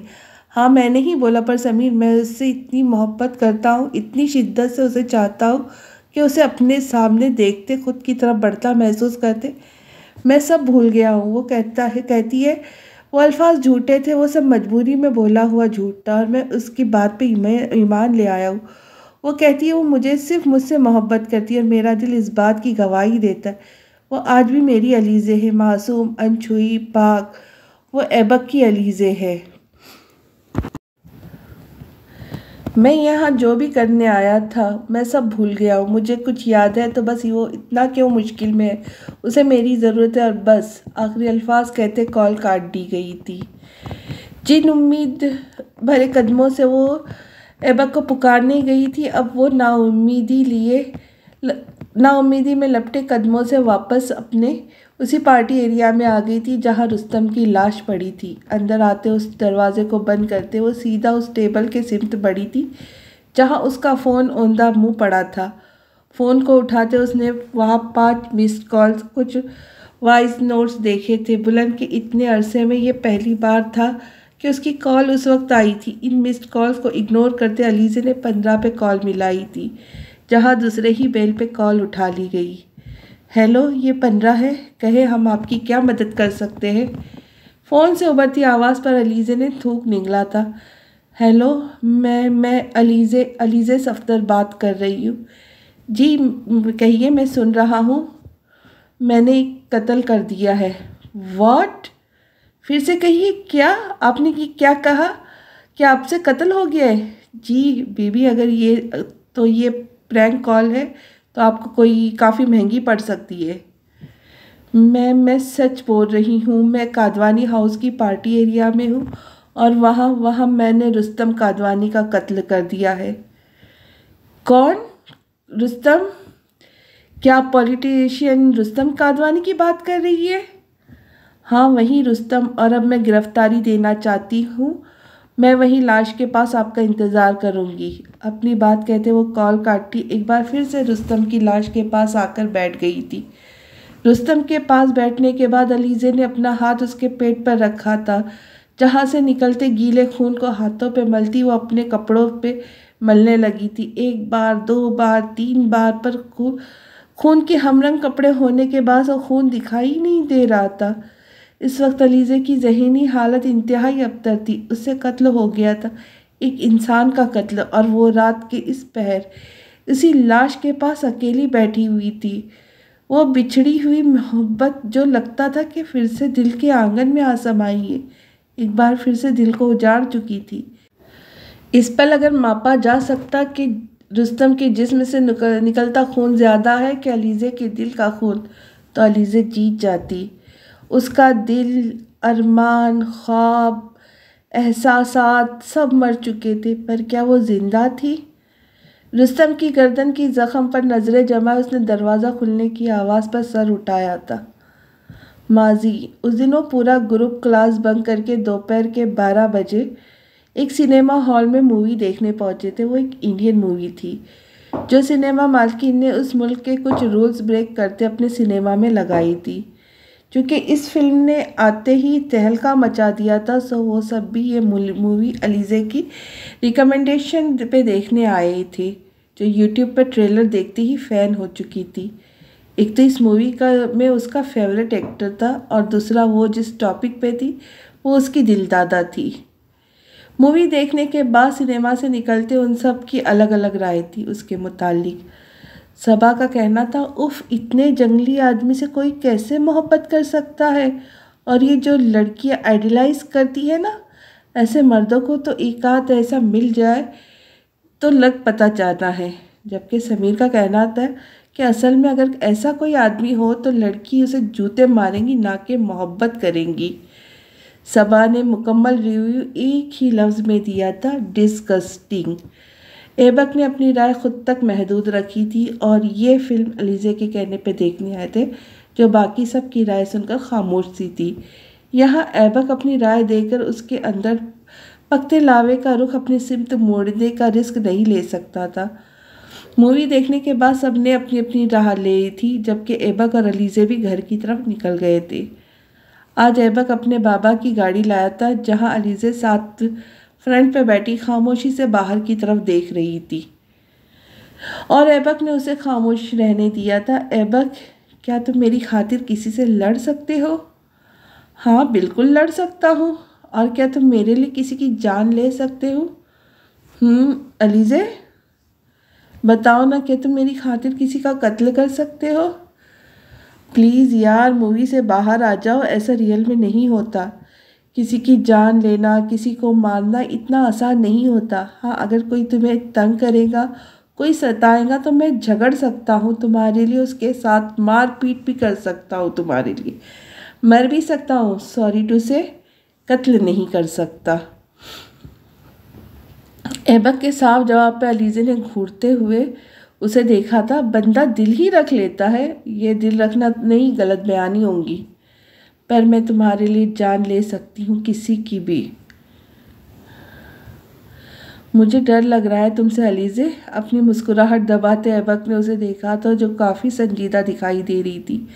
हाँ मैंने ही बोला, पर समीर मैं उससे इतनी मोहब्बत करता हूँ, इतनी शिद्दत से उसे चाहता हूँ कि उसे अपने सामने देखते खुद की तरफ बढ़ता महसूस करते मैं सब भूल गया हूँ। वो कहती है वो अल्फाज झूठे थे, वो सब मजबूरी में बोला हुआ झूठ था और मैं उसकी बात पे ईमान ले आया हूँ। वो कहती है वो मुझे सिर्फ मुझसे मोहब्बत करती है और मेरा दिल इस बात की गवाही देता है। वो आज भी मेरी अलीज़े है, मासूम, अनछुई, पाक। वो ऐबक की अलीज़े है। मैं यहाँ जो भी करने आया था मैं सब भूल गया हूँ। मुझे कुछ याद है तो बस वो इतना क्यों मुश्किल में है, उसे मेरी ज़रूरत है और बस। आखिरी अल्फाज कहते कॉल काट दी गई थी। जिन उम्मीद भरे कदमों से वो ऐबक को पुकारने गई थी, अब वो नाउम्मीदी में लपटे कदमों से वापस अपने उसी पार्टी एरिया में आ गई थी जहां रुस्तम की लाश पड़ी थी। अंदर आते उस दरवाजे को बंद करते वो सीधा उस टेबल के सिमत बढ़ी थी जहां उसका फ़ोन औंधा मुंह पड़ा था। फ़ोन को उठाते उसने वहां 5 मिस्ड कॉल्स, कुछ वॉइस नोट्स देखे थे। बुलंद के इतने अरसे में ये पहली बार था कि उसकी कॉल उस वक्त आई थी। इन मिस्ड कॉल्स को इग्नोर करते अलीज़े ने 15 पे कॉल मिलाई थी जहां दूसरे ही बेल पे कॉल उठा ली गई। हेलो, ये 15 है, कहे हम आपकी क्या मदद कर सकते हैं? फ़ोन से उभरती आवाज़ पर अलीज़े ने थूक निगला था। हेलो, मैं अलीज़े सफ़दर बात कर रही हूँ। जी कहिए, मैं सुन रहा हूँ। मैंने कत्ल कर दिया है। व्हाट? फिर से कहिए, क्या आपने क्या कहा? क्या आपसे कत्ल हो गया है? जी बीबी, अगर ये प्रैंक कॉल है तो आपको कोई काफ़ी महंगी पड़ सकती है। मैं सच बोल रही हूँ। मैं कादवानी हाउस की पार्टी एरिया में हूँ और वहाँ मैंने रुस्तम कादवानी का कत्ल कर दिया है। कौन? रुस्तम? क्या पॉलिटिशियन रुस्तम कादवानी की बात कर रही है? हाँ वही रुस्तम, और अब मैं गिरफ्तारी देना चाहती हूँ। मैं वही लाश के पास आपका इंतज़ार करूँगी। अपनी बात कहते वो कॉल काटी एक बार फिर से रुस्तम की लाश के पास आकर बैठ गई थी। रुस्तम के पास बैठने के बाद अलीज़े ने अपना हाथ उसके पेट पर रखा था जहाँ से निकलते गीले खून को हाथों पे मलती वो अपने कपड़ों पे मलने लगी थी। 1 बार, 2 बार, 3 बार, पर खून के हमरंग कपड़े होने के बाद वो खून दिखाई नहीं दे रहा था। इस वक्त अलीज़े की ज़हनी हालत इंतहाई अबतर थी। उससे कत्ल हो गया था, एक इंसान का कत्ल, और वो रात के इस पहर इसी लाश के पास अकेली बैठी हुई थी। वो बिछड़ी हुई मोहब्बत जो लगता था कि फिर से दिल के आंगन में आ समाई है, एक बार फिर से दिल को उजाड़ चुकी थी। इस पल अगर मापा जा सकता कि रुस्तम के जिस्म से निकलता खून ज़्यादा है कि अलीज़े के दिल का खून, तो अलीज़े जीत जाती। उसका दिल, अरमान, ख्वाब, एहसासात सब मर चुके थे, पर क्या वो जिंदा थी? रुस्तम की गर्दन की जख्म पर नज़रें जमा उसने दरवाज़ा खुलने की आवाज़ पर सर उठाया था। माजी उस दिन वो पूरा ग्रुप क्लास बंक करके दोपहर के 12 बजे एक सिनेमा हॉल में मूवी देखने पहुंचे थे। वो एक इंडियन मूवी थी जो सिनेमा मालकिन ने उस मुल्क के कुछ रूल्स ब्रेक करते अपने सिनेमा में लगाई थी। क्योंकि इस फिल्म ने आते ही तहलका मचा दिया था, सो वो सब भी ये मूवी अलीज़े की रिकमेंडेशन पे देखने आए थे, जो यूट्यूब पर ट्रेलर देखते ही फ़ैन हो चुकी थी। एक तो इस मूवी का में उसका फेवरेट एक्टर था और दूसरा वो जिस टॉपिक पे थी वो उसकी दिलदादा थी। मूवी देखने के बाद सिनेमा से निकलते उन सब की अलग अलग राय थी उसके मुतालिक। सबा का कहना था, उफ, इतने जंगली आदमी से कोई कैसे मोहब्बत कर सकता है, और ये जो लड़कियां आइडियलाइज करती है ना, ऐसे मर्दों को तो एक आध ऐसा मिल जाए तो लग पता जाना है। जबकि समीर का कहना था कि असल में अगर ऐसा कोई आदमी हो तो लड़की उसे जूते मारेंगी ना कि मोहब्बत करेंगी। सबा ने मुकम्मल रिव्यू एक ही लफ्ज़ में दिया था, डिस्गस्टिंग। ऐबक ने अपनी राय खुद तक महदूद रखी थी और ये फिल्म अलीज़े के कहने पे देखने आए थे, जो बाकी सब की राय सुनकर खामोश सी थी। यहाँ ऐबक अपनी राय देकर उसके अंदर पकते लावे का रुख अपनी सिमत मोड़ने का रिस्क नहीं ले सकता था। मूवी देखने के बाद सबने अपनी अपनी राह ले थी, जबकि ऐबक और अलीज़े भी घर की तरफ निकल गए थे। आज ऐबक अपने बाबा की गाड़ी लाया था, जहाँ अलीज़े साथ फ्रंट पे बैठी खामोशी से बाहर की तरफ देख रही थी और ऐबक ने उसे खामोश रहने दिया था। ऐबक, क्या तुम मेरी खातिर किसी से लड़ सकते हो? हाँ, बिल्कुल लड़ सकता हूँ। और क्या तुम मेरे लिए किसी की जान ले सकते हो? अलीज़े, बताओ ना, क्या तुम मेरी खातिर किसी का कत्ल कर सकते हो? प्लीज़ यार, मूवी से बाहर आ जाओ, ऐसा रियल में नहीं होता। किसी की जान लेना, किसी को मारना इतना आसान नहीं होता। हाँ, अगर कोई तुम्हें तंग करेगा, कोई सताएगा तो मैं झगड़ सकता हूँ तुम्हारे लिए, उसके साथ मार पीट भी कर सकता हूँ तुम्हारे लिए, मर भी सकता हूँ, सॉरी टू से कत्ल नहीं कर सकता। ऐबक के साफ जवाब पे अलीज़े ने घूरते हुए उसे देखा था। बंदा दिल ही रख लेता है, ये दिल रखना नहीं, गलत बयानी होंगी, पर मैं तुम्हारे लिए जान ले सकती हूँ, किसी की भी। मुझे डर लग रहा है तुमसे अलीज़े। अपनी मुस्कुराहट दबाते ऐबक ने उसे देखा था, जो काफ़ी संजीदा दिखाई दे रही थी।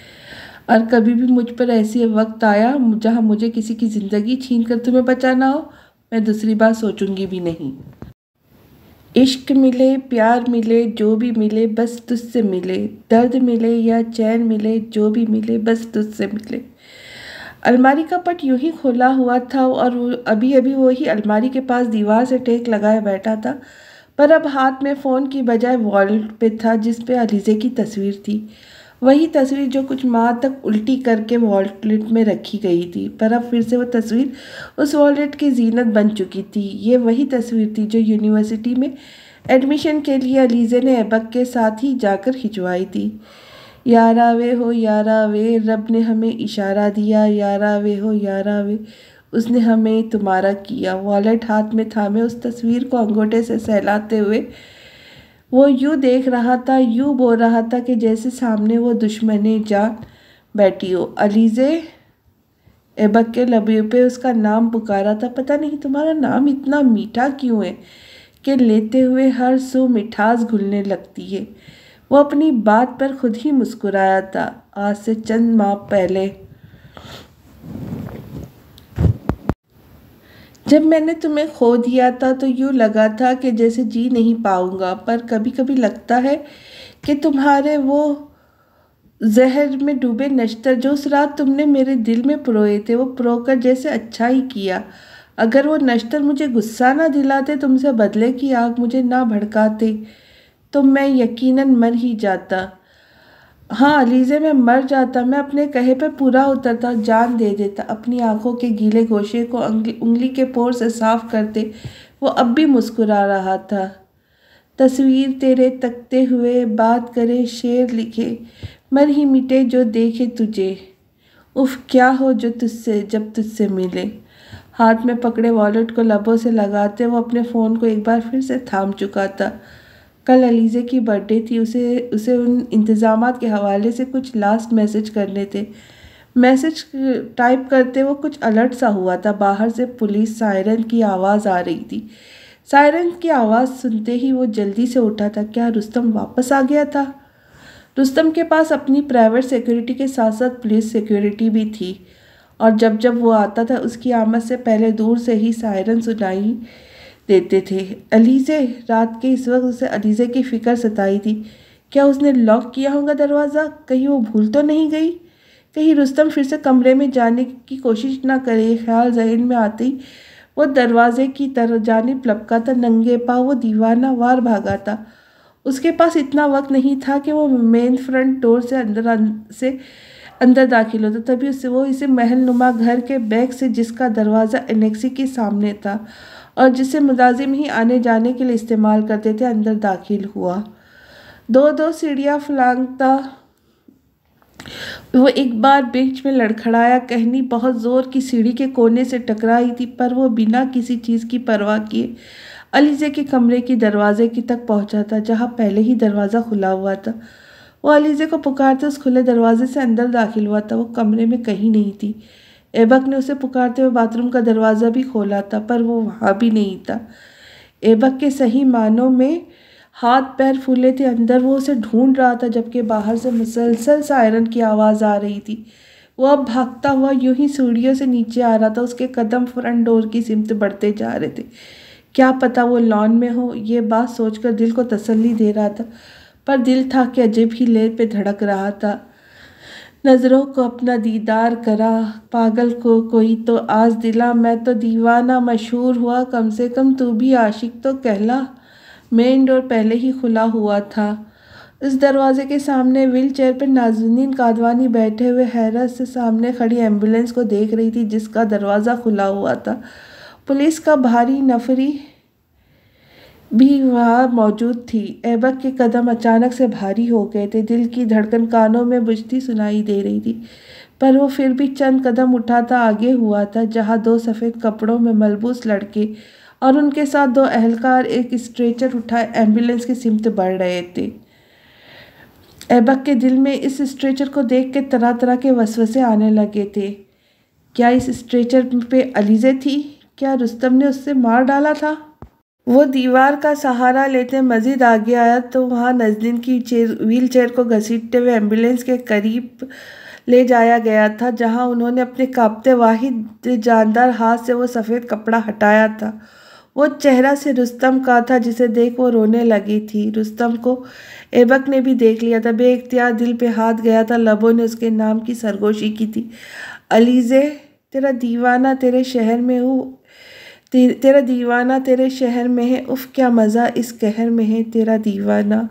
और कभी भी मुझ पर ऐसे वक्त आया जहाँ मुझे किसी की ज़िंदगी छीन कर तुम्हें बचाना हो, मैं दूसरी बार सोचूंगी भी नहीं। इश्क मिले, प्यार मिले, जो भी मिले बस तुझसे मिले, दर्द मिले या चैन मिले, जो भी मिले बस तुझसे मिले। अलमारी का पट यूं ही खोला हुआ था और अभी अभी वही अलमारी के पास दीवार से टेक लगाए बैठा था, पर अब हाथ में फ़ोन की बजाय वॉलेट पे था, जिस पे अलीज़े की तस्वीर थी। वही तस्वीर जो कुछ माह तक उल्टी करके वॉलेट में रखी गई थी, पर अब फिर से वो तस्वीर उस वॉलेट की जीनत बन चुकी थी। ये वही तस्वीर थी जो यूनिवर्सिटी में एडमिशन के लिए अलीज़े ने ऐबक के साथ ही जाकर खिंचवाई थी। यारा वे हो यारा वे, रब ने हमें इशारा दिया, यारा वे हो यारा वे, उसने हमें तुम्हारा किया। वॉलेट हाथ में थामे उस तस्वीर को अंगूठे से सहलाते हुए वो यूँ देख रहा था, यूँ बोल रहा था कि जैसे सामने वो दुश्मने जान बैठी हो। अलीज़े, ऐबक के लबों पे उसका नाम पुकारा था। पता नहीं तुम्हारा नाम इतना मीठा क्यों है कि लेते हुए हर सू मिठास घुलने लगती है। वो अपनी बात पर खुद ही मुस्कुराया था। आज से चंद माह पहले जब मैंने तुम्हें खो दिया था तो यूँ लगा था कि जैसे जी नहीं पाऊंगा, पर कभी कभी लगता है कि तुम्हारे वो जहर में डूबे नश्तर जो उस रात तुमने मेरे दिल में परोए थे, वो परोकर जैसे अच्छा ही किया। अगर वो नश्तर मुझे गुस्सा ना दिलाते, तुमसे बदले की आग मुझे ना भड़काते, तो मैं यकीनन मर ही जाता। हाँ अलीज़े, मैं मर जाता। मैं अपने कहे पे पूरा उतरता, जान दे देता। अपनी आंखों के गीले गोशे को उंगली के पोर से साफ करते वो अब भी मुस्कुरा रहा था। तस्वीर तेरे तकते हुए बात करे, शेर लिखे, मर ही मिटे जो देखे तुझे। उफ, क्या हो जो तुझसे जब तुझसे मिले। हाथ में पकड़े वॉलेट को लबों से लगाते वो अपने फ़ोन को एक बार फिर से थाम चुका था। कल अलीज़े की बर्थडे थी, उसे उन इंतज़ामात के हवाले से कुछ लास्ट मैसेज करने थे। मैसेज टाइप करते वो कुछ अलर्ट सा हुआ था। बाहर से पुलिस सायरन की आवाज़ आ रही थी। सायरन की आवाज़ सुनते ही वो जल्दी से उठा था। क्या रुस्तम वापस आ गया था? रुस्तम के पास अपनी प्राइवेट सिक्योरिटी के साथ साथ पुलिस सिक्योरिटी भी थी, और जब जब वो आता था उसकी आमद से पहले दूर से ही सायरन सुनाई देते थे। अलीज़े, रात के इस वक्त उसे अलीज़े की फ़िक्र सताई थी। क्या उसने लॉक किया होगा दरवाज़ा? कहीं वो भूल तो नहीं गई? कहीं रुस्तम फिर से कमरे में जाने की कोशिश ना करे। ख्याल जहन में आते ही वो दरवाजे की तरफ जानिब लपका था। नंगे पाँव वो दीवाना वार भागा था। उसके पास इतना वक्त नहीं था कि वो मेन फ्रंट डोर से अंदर दाखिल होता। तभी वो इसे महल नुमा घर के बैक से, जिसका दरवाज़ा एनेक्सी के सामने था और जिसे मुलाजिम ही आने जाने के लिए इस्तेमाल करते थे, अंदर दाखिल हुआ। दो सीढ़ियाँ फलांगता वो एक बार बीच में लड़खड़ाया। कहनी बहुत ज़ोर की सीढ़ी के कोने से टकराई थी, पर वो बिना किसी चीज़ की परवाह किए अलीज़े के कमरे की दरवाजे की तक पहुंचा था, जहां पहले ही दरवाज़ा खुला हुआ था। वो अलीज़े को पुकारते उस खुले दरवाजे से अंदर दाखिल हुआ था। वो कमरे में कहीं नहीं थी। ऐबक ने उसे पुकारते हुए बाथरूम का दरवाज़ा भी खोला था, पर वो वहाँ भी नहीं था। ऐबक के सही मानों में हाथ पैर फूले थे। अंदर वो उसे ढूंढ रहा था, जबकि बाहर से मुसलसल सायरन की आवाज़ आ रही थी। वो अब भागता हुआ यूं ही सीढ़ियों से नीचे आ रहा था। उसके कदम फ्रंट डोर की सिमत बढ़ते जा रहे थे। क्या पता वो लॉन में हो। ये बात सोचकर दिल को तसल्ली दे रहा था, पर दिल था कि अजीब ही लेर पे धड़क रहा था। नज़रों को अपना दीदार करा, पागल को कोई तो आज दिला। मैं तो दीवाना मशहूर हुआ, कम से कम तू भी आशिक तो कहला। मेन डोर पहले ही खुला हुआ था। इस दरवाजे के सामने व्हील चेयर पर नाज़नीन कादवानी बैठे हुए हैरत से सामने खड़ी एम्बुलेंस को देख रही थी, जिसका दरवाज़ा खुला हुआ था। पुलिस का भारी नफरी भी वहाँ मौजूद थी। ऐबक के कदम अचानक से भारी हो गए थे। दिल की धड़कन कानों में बुझती सुनाई दे रही थी, पर वो फिर भी चंद कदम उठाता आगे हुआ था, जहाँ दो सफ़ेद कपड़ों में मलबूस लड़के और उनके साथ दो एहलकार एक स्ट्रेचर उठाए एम्बुलेंस की सिमत बढ़ रहे थे। ऐबक के दिल में इस स्ट्रेचर को देख के तरह तरह के वसवसे आने लगे थे। क्या इस स्ट्रेचर पे अलीज़े थी? क्या रुस्तम ने उससे मार डाला था? वो दीवार का सहारा लेते मज़ीद आगे आया तो वहाँ नज़नीन की व्हील चेयर को घसीटते हुए एम्बुलेंस के करीब ले जाया गया था, जहाँ उन्होंने अपने कांपते वाहिद जानदार हाथ से वो सफ़ेद कपड़ा हटाया था। वो चेहरा से रुस्तम का था, जिसे देख वो रोने लगी थी। रुस्तम को ऐबक ने भी देख लिया था। बेइख्तियार दिल पे हाथ गया था। लबों ने उसके नाम की सरगोशी की थी। अलीज़े, तेरा दीवाना तेरे शहर में हूँ, तेरा दीवाना तेरे शहर में है। उफ़, क्या मज़ा इस कहर में है, तेरा दीवाना।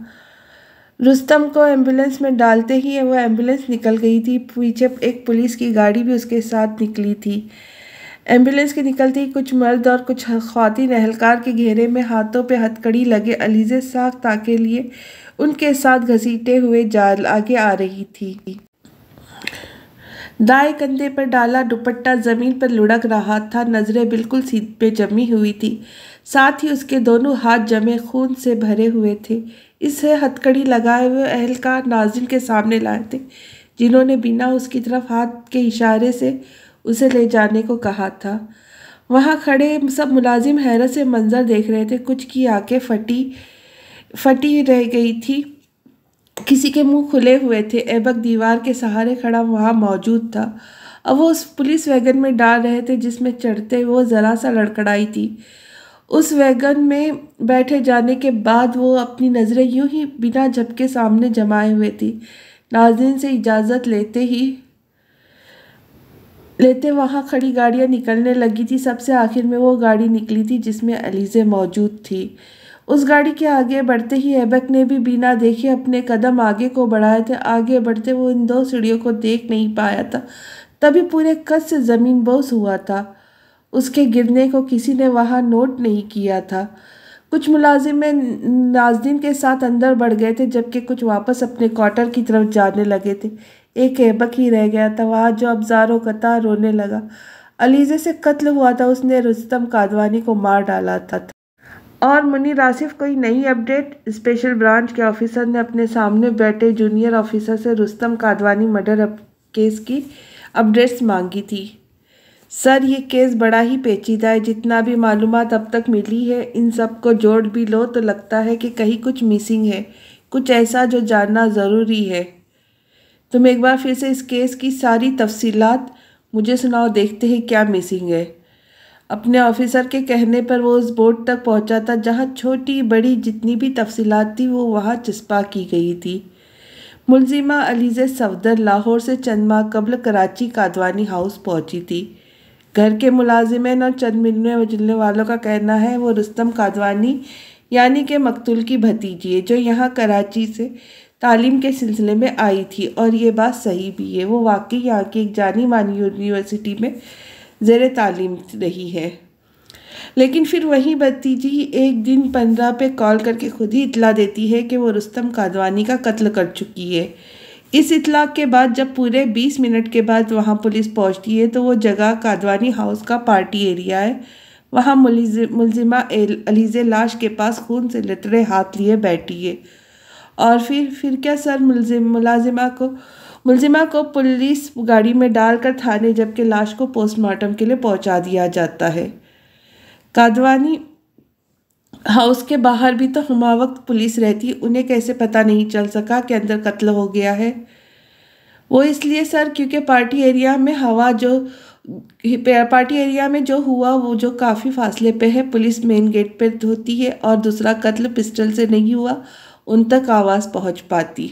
रुस्तम को एम्बुलेंस में डालते ही वो एम्बुलेंस निकल गई थी। पीछे एक पुलिस की गाड़ी भी उसके साथ निकली थी। एम्बुलेंस के निकलते ही कुछ मर्द और कुछ ख्वातीन एहलकार के घेरे में हाथों पे हथकड़ी लगे अलीज़े साख ताके लिए उनके साथ घसीटे हुए आगे आ रही थी। दाएं कंधे पर डाला दुपट्टा ज़मीन पर लुढ़क रहा था। नज़रें बिल्कुल सीध पे जमी हुई थी, साथ ही उसके दोनों हाथ जमे खून से भरे हुए थे। इसे हथकड़ी लगाए हुए एहलकार नाज़रीन के सामने लाए थे, जिन्होंने बिना उसकी तरफ हाथ के इशारे से उसे ले जाने को कहा था। वहाँ खड़े सब मुलाजिम हैरत से मंजर देख रहे थे। कुछ की आंखें फटी रह गई थी, किसी के मुंह खुले हुए थे। ऐबक दीवार के सहारे खड़ा वहाँ मौजूद था। अब वो उस पुलिस वैगन में डाल रहे थे जिसमें चढ़ते वो ज़रा सा लड़खड़ाई थी। उस वैगन में बैठे जाने के बाद वो अपनी नज़रें यूं ही बिना झपके सामने जमाए हुए थी। नाज़रीन से इजाज़त लेते वहाँ खड़ी गाड़ियाँ निकलने लगी थी। सबसे आखिर में वो गाड़ी निकली थी जिसमें अलीज़े मौजूद थी। उस गाड़ी के आगे बढ़ते ही ऐबक ने भी बिना देखे अपने कदम आगे को बढ़ाए थे। आगे बढ़ते वो इन दो सीढ़ियों को देख नहीं पाया था, तभी पूरे कस से ज़मीन बोस हुआ था। उसके गिरने को किसी ने वहाँ नोट नहीं किया था। कुछ मुलाजिम नाज़रीन के साथ अंदर बढ़ गए थे, जबकि कुछ वापस अपने क्वार्टर की तरफ जाने लगे थे। एक ऐबक ही रह गया था वहाँ, जो अब ज़ारो कतार रोने लगा। अलीज़े से कत्ल हुआ था, उसने रुस्तम कादवानी को मार डाला था। और मुनीर आसिफ, कोई नई अपडेट? स्पेशल ब्रांच के ऑफिसर ने अपने सामने बैठे जूनियर ऑफिसर से रुस्तम कादवानी मर्डर केस की अपडेट्स मांगी थी। सर ये केस बड़ा ही पेचीदा है, जितना भी मालूमात अब तक मिली है इन सब को जोड़ भी लो तो लगता है कि कहीं कुछ मिसिंग है, कुछ ऐसा जो जानना ज़रूरी है। तुम एक बार फिर से इस केस की सारी तफसीलात मुझे सुनाओ, देखते हैं क्या मिसिंग है। अपने ऑफिसर के कहने पर वो उस बोर्ड तक पहुंचा था जहां छोटी बड़ी जितनी भी तफसीलात थी वो वहां चस्पा की गई थी। मुलजिमा अलीज़े सफदर लाहौर से चंद माह कबल कराची कादवानी हाउस पहुंची थी। घर के मुलाजिमिन और चंद मिलने जुलने वालों का कहना है वो रुस्तम कादवानी यानी कि मकतूल की भतीजी है, जो यहाँ कराची से तालीम के सिलसिले में आई थी। और ये बात सही भी है, वो वाकई यहाँ की एक जानी मानी यूनिवर्सिटी में ज़ेर तालीम रही है। लेकिन फिर वही भतीजी एक दिन 15 पे कॉल करके खुद ही इतला देती है कि वो रुस्तम कादवानी का कत्ल कर चुकी है। इस इतलाक के बाद जब पूरे 20 मिनट के बाद वहाँ पुलिस पहुँचती है तो वो जगह कादवानी हाउस का पार्टी एरिया है। वहाँ मुलजिमा अलीज़े लाश के पास खून से लतरे हाथ लिए बैठी है। और फिर क्या सर? मुलजिमा को पुलिस गाड़ी में डालकर थाने, जबकि लाश को पोस्टमार्टम के लिए पहुंचा दिया जाता है। कादवानी हाउस के बाहर भी तो हमावक्त पुलिस रहती, उन्हें कैसे पता नहीं चल सका कि अंदर कत्ल हो गया है? वो इसलिए सर क्योंकि पार्टी एरिया में जो हुआ वो जो काफ़ी फासले पे है, पुलिस मेन गेट पे होती है, और दूसरा कत्ल पिस्टल से नहीं हुआ, उन तक आवाज़ पहुंच पाती।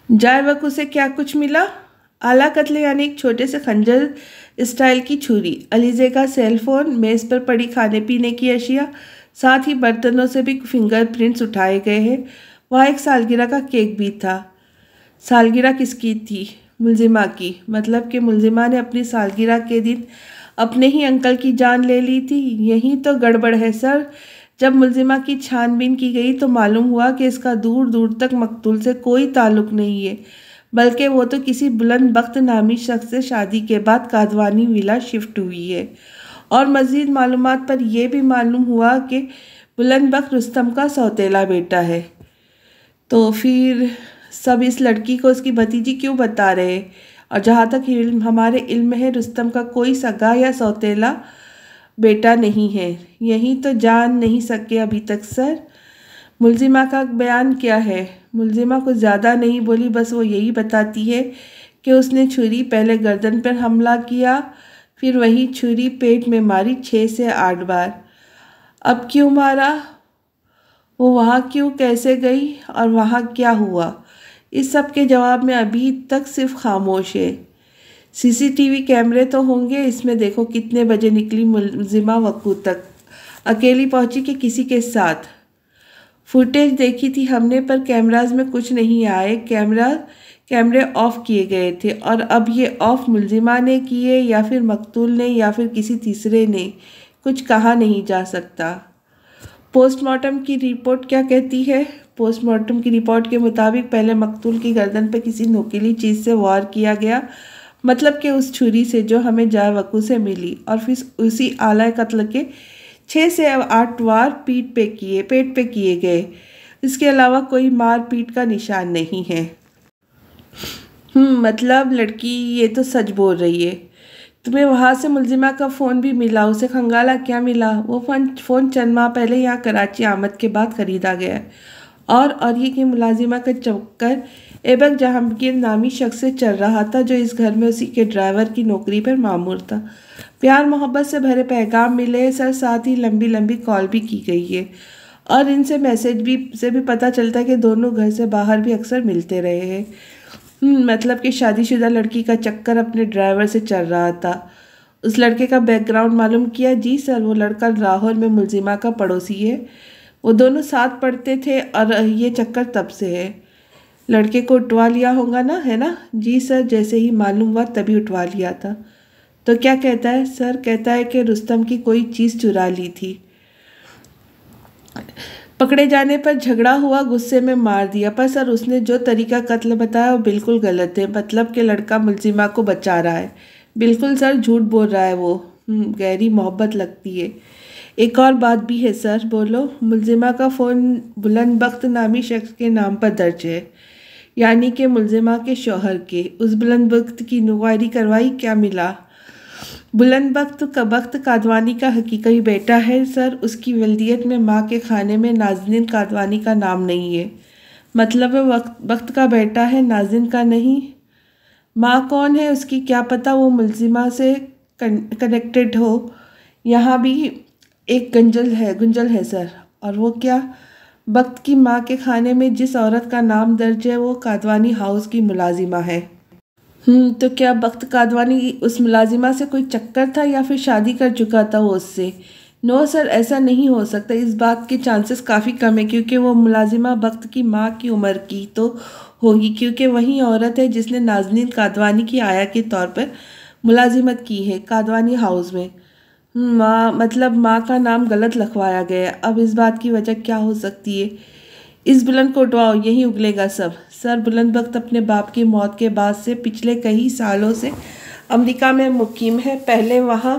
जाए वक्त उसे क्या कुछ मिला? आला कत्ल यानी एक छोटे से खंजर स्टाइल की छुरी, अलीज़े का सेलफोन, मेज़ पर पड़ी खाने पीने की अशिया, साथ ही बर्तनों से भी फिंगरप्रिंट्स उठाए गए हैं। वहाँ एक सालगिरह का केक भी था। सालगिरह किसकी थी? मुलजिमा की। मतलब कि मुलजिमा ने अपनी सालगिरह के दिन अपने ही अंकल की जान ले ली थी। यही तो गड़बड़ है सर। जब मुलजिमा की छानबीन की गई तो मालूम हुआ कि इसका दूर दूर तक मकतूल से कोई ताल्लुक़ नहीं है, बल्कि वो तो किसी बुलंद बख्त नामी शख्स से शादी के बाद कादवानी विला शिफ्ट हुई है। और मज़ीद मालूमात पर यह भी मालूम हुआ कि बुलंद बख्त रुस्तम का सौतेला बेटा है। तो फिर सब इस लड़की को उसकी भतीजी क्यों बता रहे? और जहाँ तक हमारे इल्म है रुस्तम का कोई सगा या सौतेला बेटा नहीं है। यही तो जान नहीं सके अभी तक सर। मुलजिमा का बयान क्या है? मुलजिमा कुछ ज़्यादा नहीं बोली, बस वो यही बताती है कि उसने छुरी पहले गर्दन पर हमला किया, फिर वही छुरी पेट में मारी 6 से 8 बार। अब क्यों मारा? वो वहाँ क्यों कैसे गई और वहाँ क्या हुआ? इस सब के जवाब में अभी तक सिर्फ खामोश है। सीसीटीवी कैमरे तो होंगे, इसमें देखो कितने बजे निकली मुलजिमा वकू तक, अकेली पहुंची कि किसी के साथ? फुटेज देखी थी हमने, पर कैमराज में कुछ नहीं आए। कैमरे ऑफ किए गए थे, और अब ये ऑफ मुलजिमा ने किए या फिर मकतूल ने या फिर किसी तीसरे ने, कुछ कहा नहीं जा सकता। पोस्टमार्टम की रिपोर्ट क्या कहती है? पोस्टमार्टम की रिपोर्ट के मुताबिक पहले मकतूल की गर्दन पर किसी नोकीली चीज़ से वार किया गया, मतलब कि उस छुरी से जो हमें जाए वकू से मिली, और फिर उसी आला कत्ल के 6 से 8 वार पेट पे किए गए। इसके अलावा कोई मार पीट का निशान नहीं है। मतलब लड़की ये तो सच बोल रही है। तुम्हें वहाँ से मुलजिमा का फ़ोन भी मिला? उसे खंगाला क्या मिला? वो फ़ोन चंद माह पहले यहाँ कराची आमद के बाद ख़रीदा गया है, और ये कि मुलाजिमा का चक्कर ऐबक जहांगीर नामी शख्स से चल रहा था, जो इस घर में उसी के ड्राइवर की नौकरी पर मामूर था। प्यार मोहब्बत से भरे पैगाम मिले सर, साथ ही लंबी लंबी कॉल भी की गई है, और इनसे मैसेज से भी पता चलता है कि दोनों घर से बाहर भी अक्सर मिलते रहे हैं। मतलब कि शादीशुदा लड़की का चक्कर अपने ड्राइवर से चल रहा था। उस लड़के का बैकग्राउंड मालूम किया? जी सर, वो लड़का लाहौर में मुलजिमा का पड़ोसी है। वो दोनों साथ पढ़ते थे, और ये चक्कर तब से है। लड़के को उठवा लिया होगा ना, है ना? जी सर, जैसे ही मालूम हुआ तभी उठवा लिया था। तो क्या कहता है सर? कहता है कि रुस्तम की कोई चीज़ चुरा ली थी, पकड़े जाने पर झगड़ा हुआ, गुस्से में मार दिया। पर सर उसने जो तरीका कत्ल बताया वो बिल्कुल गलत है। मतलब कि लड़का मुलजिमा को बचा रहा है। बिल्कुल सर, झूठ बोल रहा है वो। गहरी मोहब्बत लगती है। एक और बात भी है सर। बोलो। मुलजिमा का फ़ोन बुलंद बख्त नामी शख्स के नाम पर दर्ज है। यानी कि मुलजिमा के शौहर के। उस बुलंदबख्त की इंक्वायरी करवाई, क्या मिला? बुलंदबख्त कादवानी का हकीकी बेटा है सर। उसकी वल्दियत में माँ के खाने में नाज़नीन कादवानी का नाम नहीं है। मतलब वो बख्त का बेटा है, नाज़नीन का नहीं। माँ कौन है उसकी, क्या पता वो मुलजिमा से कनेक्टेड हो। यहाँ भी एक गुंजल है सर। और वो क्या? बख्त की माँ के खाने में जिस औरत का नाम दर्ज है वो कादवानी हाउस की मुलाजिमा है। तो क्या बख्त कादवानी उस मुलाजिमा से कोई चक्कर था या फिर शादी कर चुका था वो उससे? नो सर, ऐसा नहीं हो सकता। इस बात के चांसेस काफ़ी कम है क्योंकि वो मुलाजिमा बख्त की माँ की उम्र की तो होगी, क्योंकि वही औरत है जिसने नाज़नीन कादवानी की आया के तौर पर मुलाजिमत की है कादवानी हाउस में। माँ का नाम गलत लिखवाया गया। अब इस बात की वजह क्या हो सकती है? इस बुलंद को उठवाओ, यहीं उगलेगा सब। सर, बुलंदबख्त अपने बाप की मौत के बाद से पिछले कई सालों से अमेरिका में मुकीम है। पहले वहाँ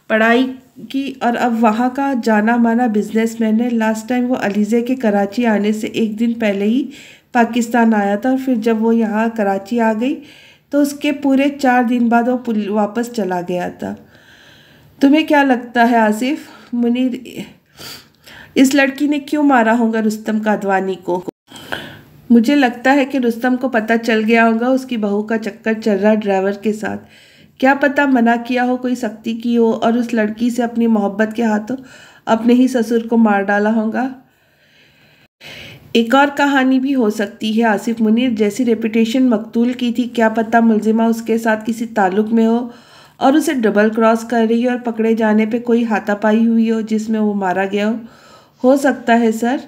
पढ़ाई की और अब वहाँ का जाना माना बिजनेसमैन है। लास्ट टाइम वो अलीज़े के कराची आने से एक दिन पहले ही पाकिस्तान आया था और फिर जब वो यहाँ कराची आ गई तो उसके पूरे 4 दिन बाद वो वापस चला गया था। तुम्हें क्या लगता है आसिफ? मुनीर, इस लड़की ने क्यों मारा होगा रुस्तम कादवानी को? मुझे लगता है कि रुस्तम को पता चल गया होगा उसकी बहू का चक्कर चल रहा ड्राइवर के साथ। क्या पता मना किया हो, कोई सख्ती की हो और उस लड़की से अपनी मोहब्बत के हाथों अपने ही ससुर को मार डाला होगा। एक और कहानी भी हो सकती है आसिफ मुनीर, जैसी रेपुटेशन मकतूल की थी। क्या पता मुलजिमा उसके साथ किसी ताल्लुक में हो और उसे डबल क्रॉस कर रही हो और पकड़े जाने पे कोई हाथापाई हुई हो जिसमें वो मारा गया हो सकता है सर।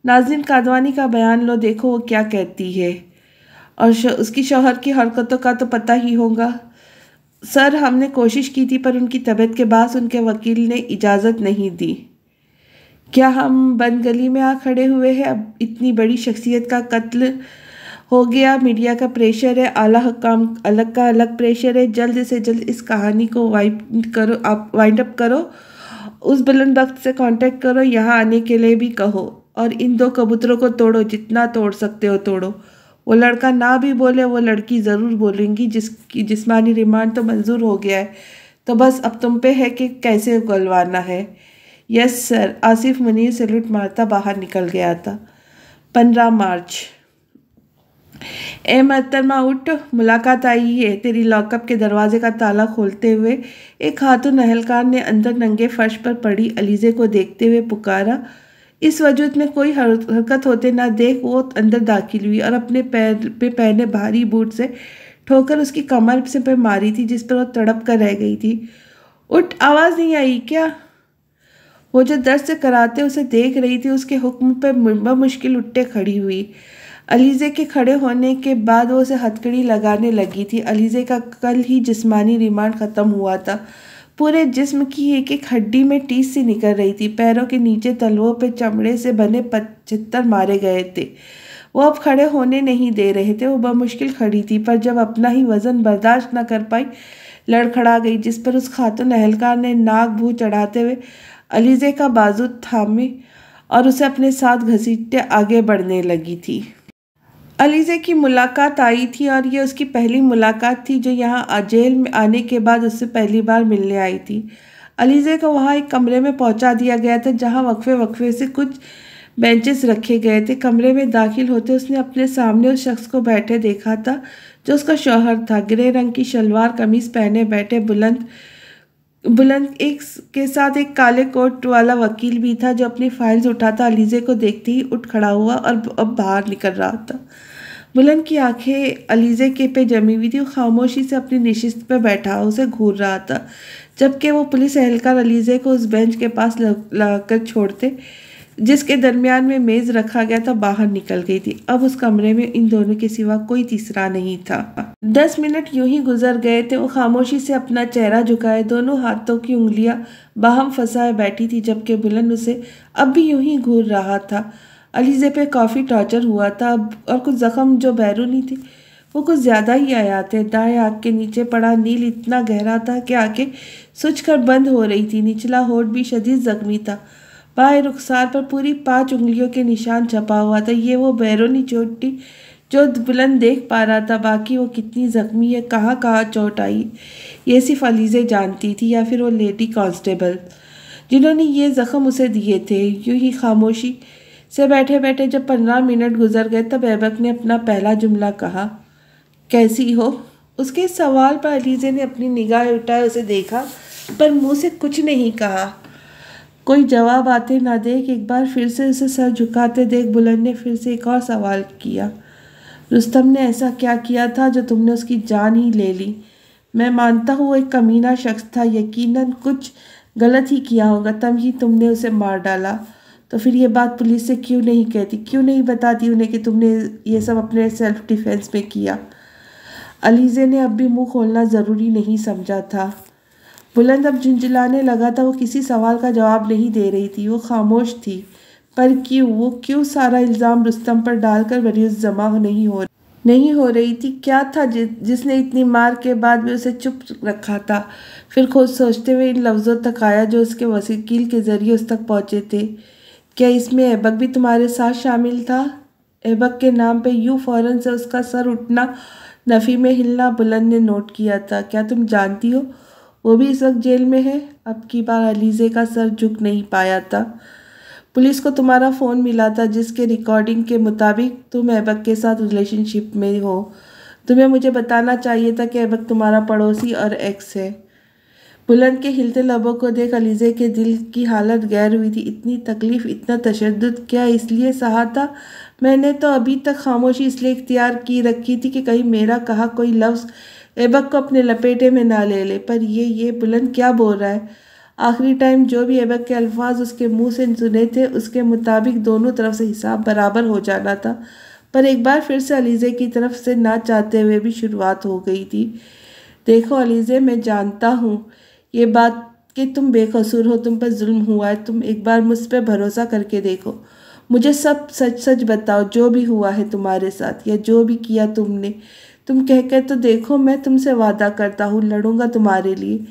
नाज़नीन कादवानी का बयान लो, देखो वो क्या कहती है। और उसकी शौहर की हरकतों का तो पता ही होगा। सर, हमने कोशिश की थी पर उनकी तबीयत के बाद उनके वकील ने इजाज़त नहीं दी। क्या हम बंद गली में आ खड़े हुए हैं? अब इतनी बड़ी शख्सियत का कत्ल हो गया, मीडिया का प्रेशर है, आला हुकाम अलग का अलग प्रेशर है। जल्द से जल्द इस कहानी को वाइंड अप करो। उस बुलंदबख्त से कांटेक्ट करो, यहाँ आने के लिए भी कहो और इन 2 कबूतरों को तोड़ो, जितना तोड़ सकते हो तोड़ो। वो लड़का ना भी बोले, वो लड़की ज़रूर बोलेंगी। जिसकी जिस्मानी रिमांड तो मंजूर हो गया है, तो बस अब तुम पे है कि कैसे उगलवाना है। Yes sir. Asif Munir salute मारता बाहर निकल गया था। 15 मार्च। ए मोहतरमा उठ, मुलाकात आई है। तेरी लॉकअप के दरवाजे का ताला खोलते हुए एक खातून अहलकार ने अंदर नंगे फर्श पर पड़ी अलीज़े को देखते हुए पुकारा। इस वजूद में कोई हरकत होते ना देख वो अंदर दाखिल हुई और अपने पैर पे पहने भारी बूट से ठोकर उसकी कमर से पे मारी थी, जिस पर वो तड़प कर रह गई थी। उठ, आवाज़ नहीं आई क्या? वो जो दर्द से कराते उसे देख रही थी, उसके हुक्म पे मुश्किल उठे खड़ी हुई। अलीज़े के खड़े होने के बाद वो उसे हथकड़ी लगाने लगी थी। अलीज़े का कल ही जिस्मानी रिमांड ख़त्म हुआ था। पूरे जिस्म की एक एक हड्डी में टीस सी निकल रही थी। पैरों के नीचे तलवों पे चमड़े से बने 75 मारे गए थे। वो अब खड़े होने नहीं दे रहे थे। वो बमुश्किल खड़ी थी, पर जब अपना ही वज़न बर्दाश्त न कर पाई लड़खड़ा गई, जिस पर उस खातून अहलकार ने नाक भू चढ़ाते हुए अलीज़े का बाजू थामे और उसे अपने साथ घसीटते आगे बढ़ने लगी थी। अलीज़े की मुलाकात आई थी और ये उसकी पहली मुलाकात थी जो यहाँ जेल में आने के बाद उससे पहली बार मिलने आई थी। अलीज़े को वहाँ एक कमरे में पहुँचा दिया गया था जहाँ वक्फे वक्फे से कुछ बेंचेस रखे गए थे। कमरे में दाखिल होते उसने अपने सामने उस शख्स को बैठे देखा था जो उसका शौहर था। ग्रे रंग की शलवार कमीज पहने बैठे बुलंद एक के साथ एक काले कोट वाला वकील भी था जो अपनी फाइल्स उठाता अलीज़े को देखते ही उठ खड़ा हुआ और अब बाहर निकल रहा था। बुलंद की आंखें अलीज़े के पे जमी हुई थी। वो खामोशी से अपनी नशिस्त पर बैठा उसे घूर रहा था, जबकि वो पुलिस एहलकार अलीज़े को उस बेंच के पास लाकर छोड़ते जिसके दरमियान में मेज़ रखा गया था बाहर निकल गई थी। अब उस कमरे में इन दोनों के सिवा कोई तीसरा नहीं था। 10 मिनट यूं ही गुजर गए थे। वो खामोशी से अपना चेहरा झुकाए दोनों हाथों की उंगलियां बाहम फंसाए बैठी थी, जबकि बुलंद उसे अब भी यूं ही घूर रहा था। अलीज़े पे काफ़ी टॉर्चर हुआ था और कुछ जख्म जो बैरूनी थे वो कुछ ज़्यादा ही आया थे। दाएं आँख के नीचे पड़ा नील इतना गहरा था कि आंखें सूजकर बंद हो रही थी। निचला होठ भी शदीद जख्मी था। बाएं रुखसार पर पूरी 5 उंगलियों के निशान छपा हुआ था। ये वो बैरूनी जो बुलंद देख पा रहा था, बाकी वो कितनी ज़ख्मी है, कहाँ कहाँ चोट आई, ये सिर्फ अलीज़े जानती थी, या फिर वो लेडी कांस्टेबल जिन्होंने ये ज़ख्म उसे दिए थे। यूं ही खामोशी से बैठे बैठे जब 15 मिनट गुजर गए, तब ऐबक ने अपना पहला जुमला कहा, कैसी हो? उसके सवाल पर अलीज़े ने अपनी निगाह उठाए उसे देखा, पर मुंह से कुछ नहीं कहा। कोई जवाब आते ना देख, एक बार फिर से उसे सर झुकाते देख, बुलंद ने फिर से एक और सवाल किया, रुस्तम ने ऐसा क्या किया था जो तुमने उसकी जान ही ले ली? मैं मानता हूँ वो एक कमीना शख्स था, यकीनन कुछ गलत ही किया होगा, तब ही तुमने उसे मार डाला। तो फिर ये बात पुलिस से क्यों नहीं कहती, क्यों नहीं बताती उन्हें कि तुमने ये सब अपने सेल्फ डिफेंस में किया? अलीज़े ने अब भी मुंह खोलना ज़रूरी नहीं समझा था। बुलंद अब झुंझलाने लगा था। वो किसी सवाल का जवाब नहीं दे रही थी, वो खामोश थी। पर क्यों? वो क्यों सारा इल्ज़ाम रुस्तम पर डालकर मरीज जमा नहीं हो रही थी? क्या था जिसने इतनी मार के बाद भी उसे चुप रखा था? फिर खुद सोचते हुए इन लफ्ज़ों तक आया जो उसके वकील के ज़रिए उस तक पहुँचे थे, क्या इसमें ऐबक भी तुम्हारे साथ शामिल था? ऐबक के नाम पे यूं फ़ौरन से उसका सर उठना, नफ़ी में हिलना बुलंद ने नोट किया था। क्या तुम जानती हो वो भी इस वक्त जेल में है? अब की बार अलीज़े का सर झुक नहीं पाया था। पुलिस को तुम्हारा फ़ोन मिला था जिसके रिकॉर्डिंग के मुताबिक तुम ऐबक के साथ रिलेशनशिप में हो। तुम्हें मुझे बताना चाहिए था कि ऐबक तुम्हारा पड़ोसी और एक्स है। बुलंद के हिलते लबों को देख अलीज़े के दिल की हालत गैर हुई थी। इतनी तकलीफ़, इतना तशद्दुद क्या इसलिए सहा था? मैंने तो अभी तक खामोशी इसलिए इख्तियार की रखी थी कि कहीं मेरा कहा कोई लफ्ज़ ऐबक को अपने लपेटे में ना ले ले। पर ये बुलंद क्या बोल रहा है? आखिरी टाइम जो भी ऐबक के अल्फाज उसके मुंह से सुने थे, उसके मुताबिक दोनों तरफ से हिसाब बराबर हो जाना था। पर एक बार फिर से अलीज़े की तरफ से ना चाहते हुए भी शुरुआत हो गई थी। देखो अलीज़े, मैं जानता हूँ ये बात कि तुम बेकसूर हो, तुम पर जुल्म हुआ है। तुम एक बार मुझ पर भरोसा करके देखो, मुझे सब सच सच बताओ, जो भी हुआ है तुम्हारे साथ या जो भी किया तुमने। तुम कह कर तो देखो, मैं तुमसे वादा करता हूँ लड़ूंगा तुम्हारे लिए।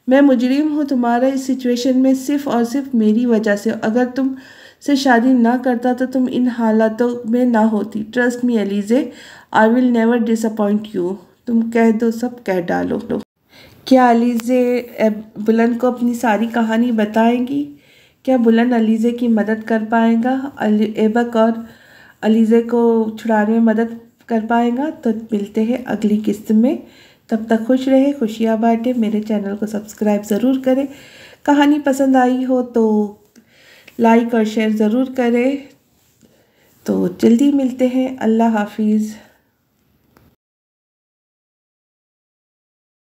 मैं मुजरिम हूँ तुम्हारा इस सिचुएशन में सिर्फ और सिर्फ मेरी वजह से। अगर तुम से शादी ना करता तो तुम इन हालातों में ना होती। Trust me Alizeh, I will never disappoint you. तुम कह दो, सब कह डालो। क्या अलीज़े बुलंद को अपनी सारी कहानी बताएंगी? क्या बुलंद अलीज़े की मदद कर पाएगा? ऐबक और अलीज़े को छुड़ाने में मदद कर पाएगा? तो मिलते हैं अगली किस्त में। तब तक खुश रहे, खुशियाँ बांटे। मेरे चैनल को सब्सक्राइब ज़रूर करें। कहानी पसंद आई हो तो लाइक और शेयर ज़रूर करें। तो जल्दी मिलते हैं। अल्लाह हाफिज़।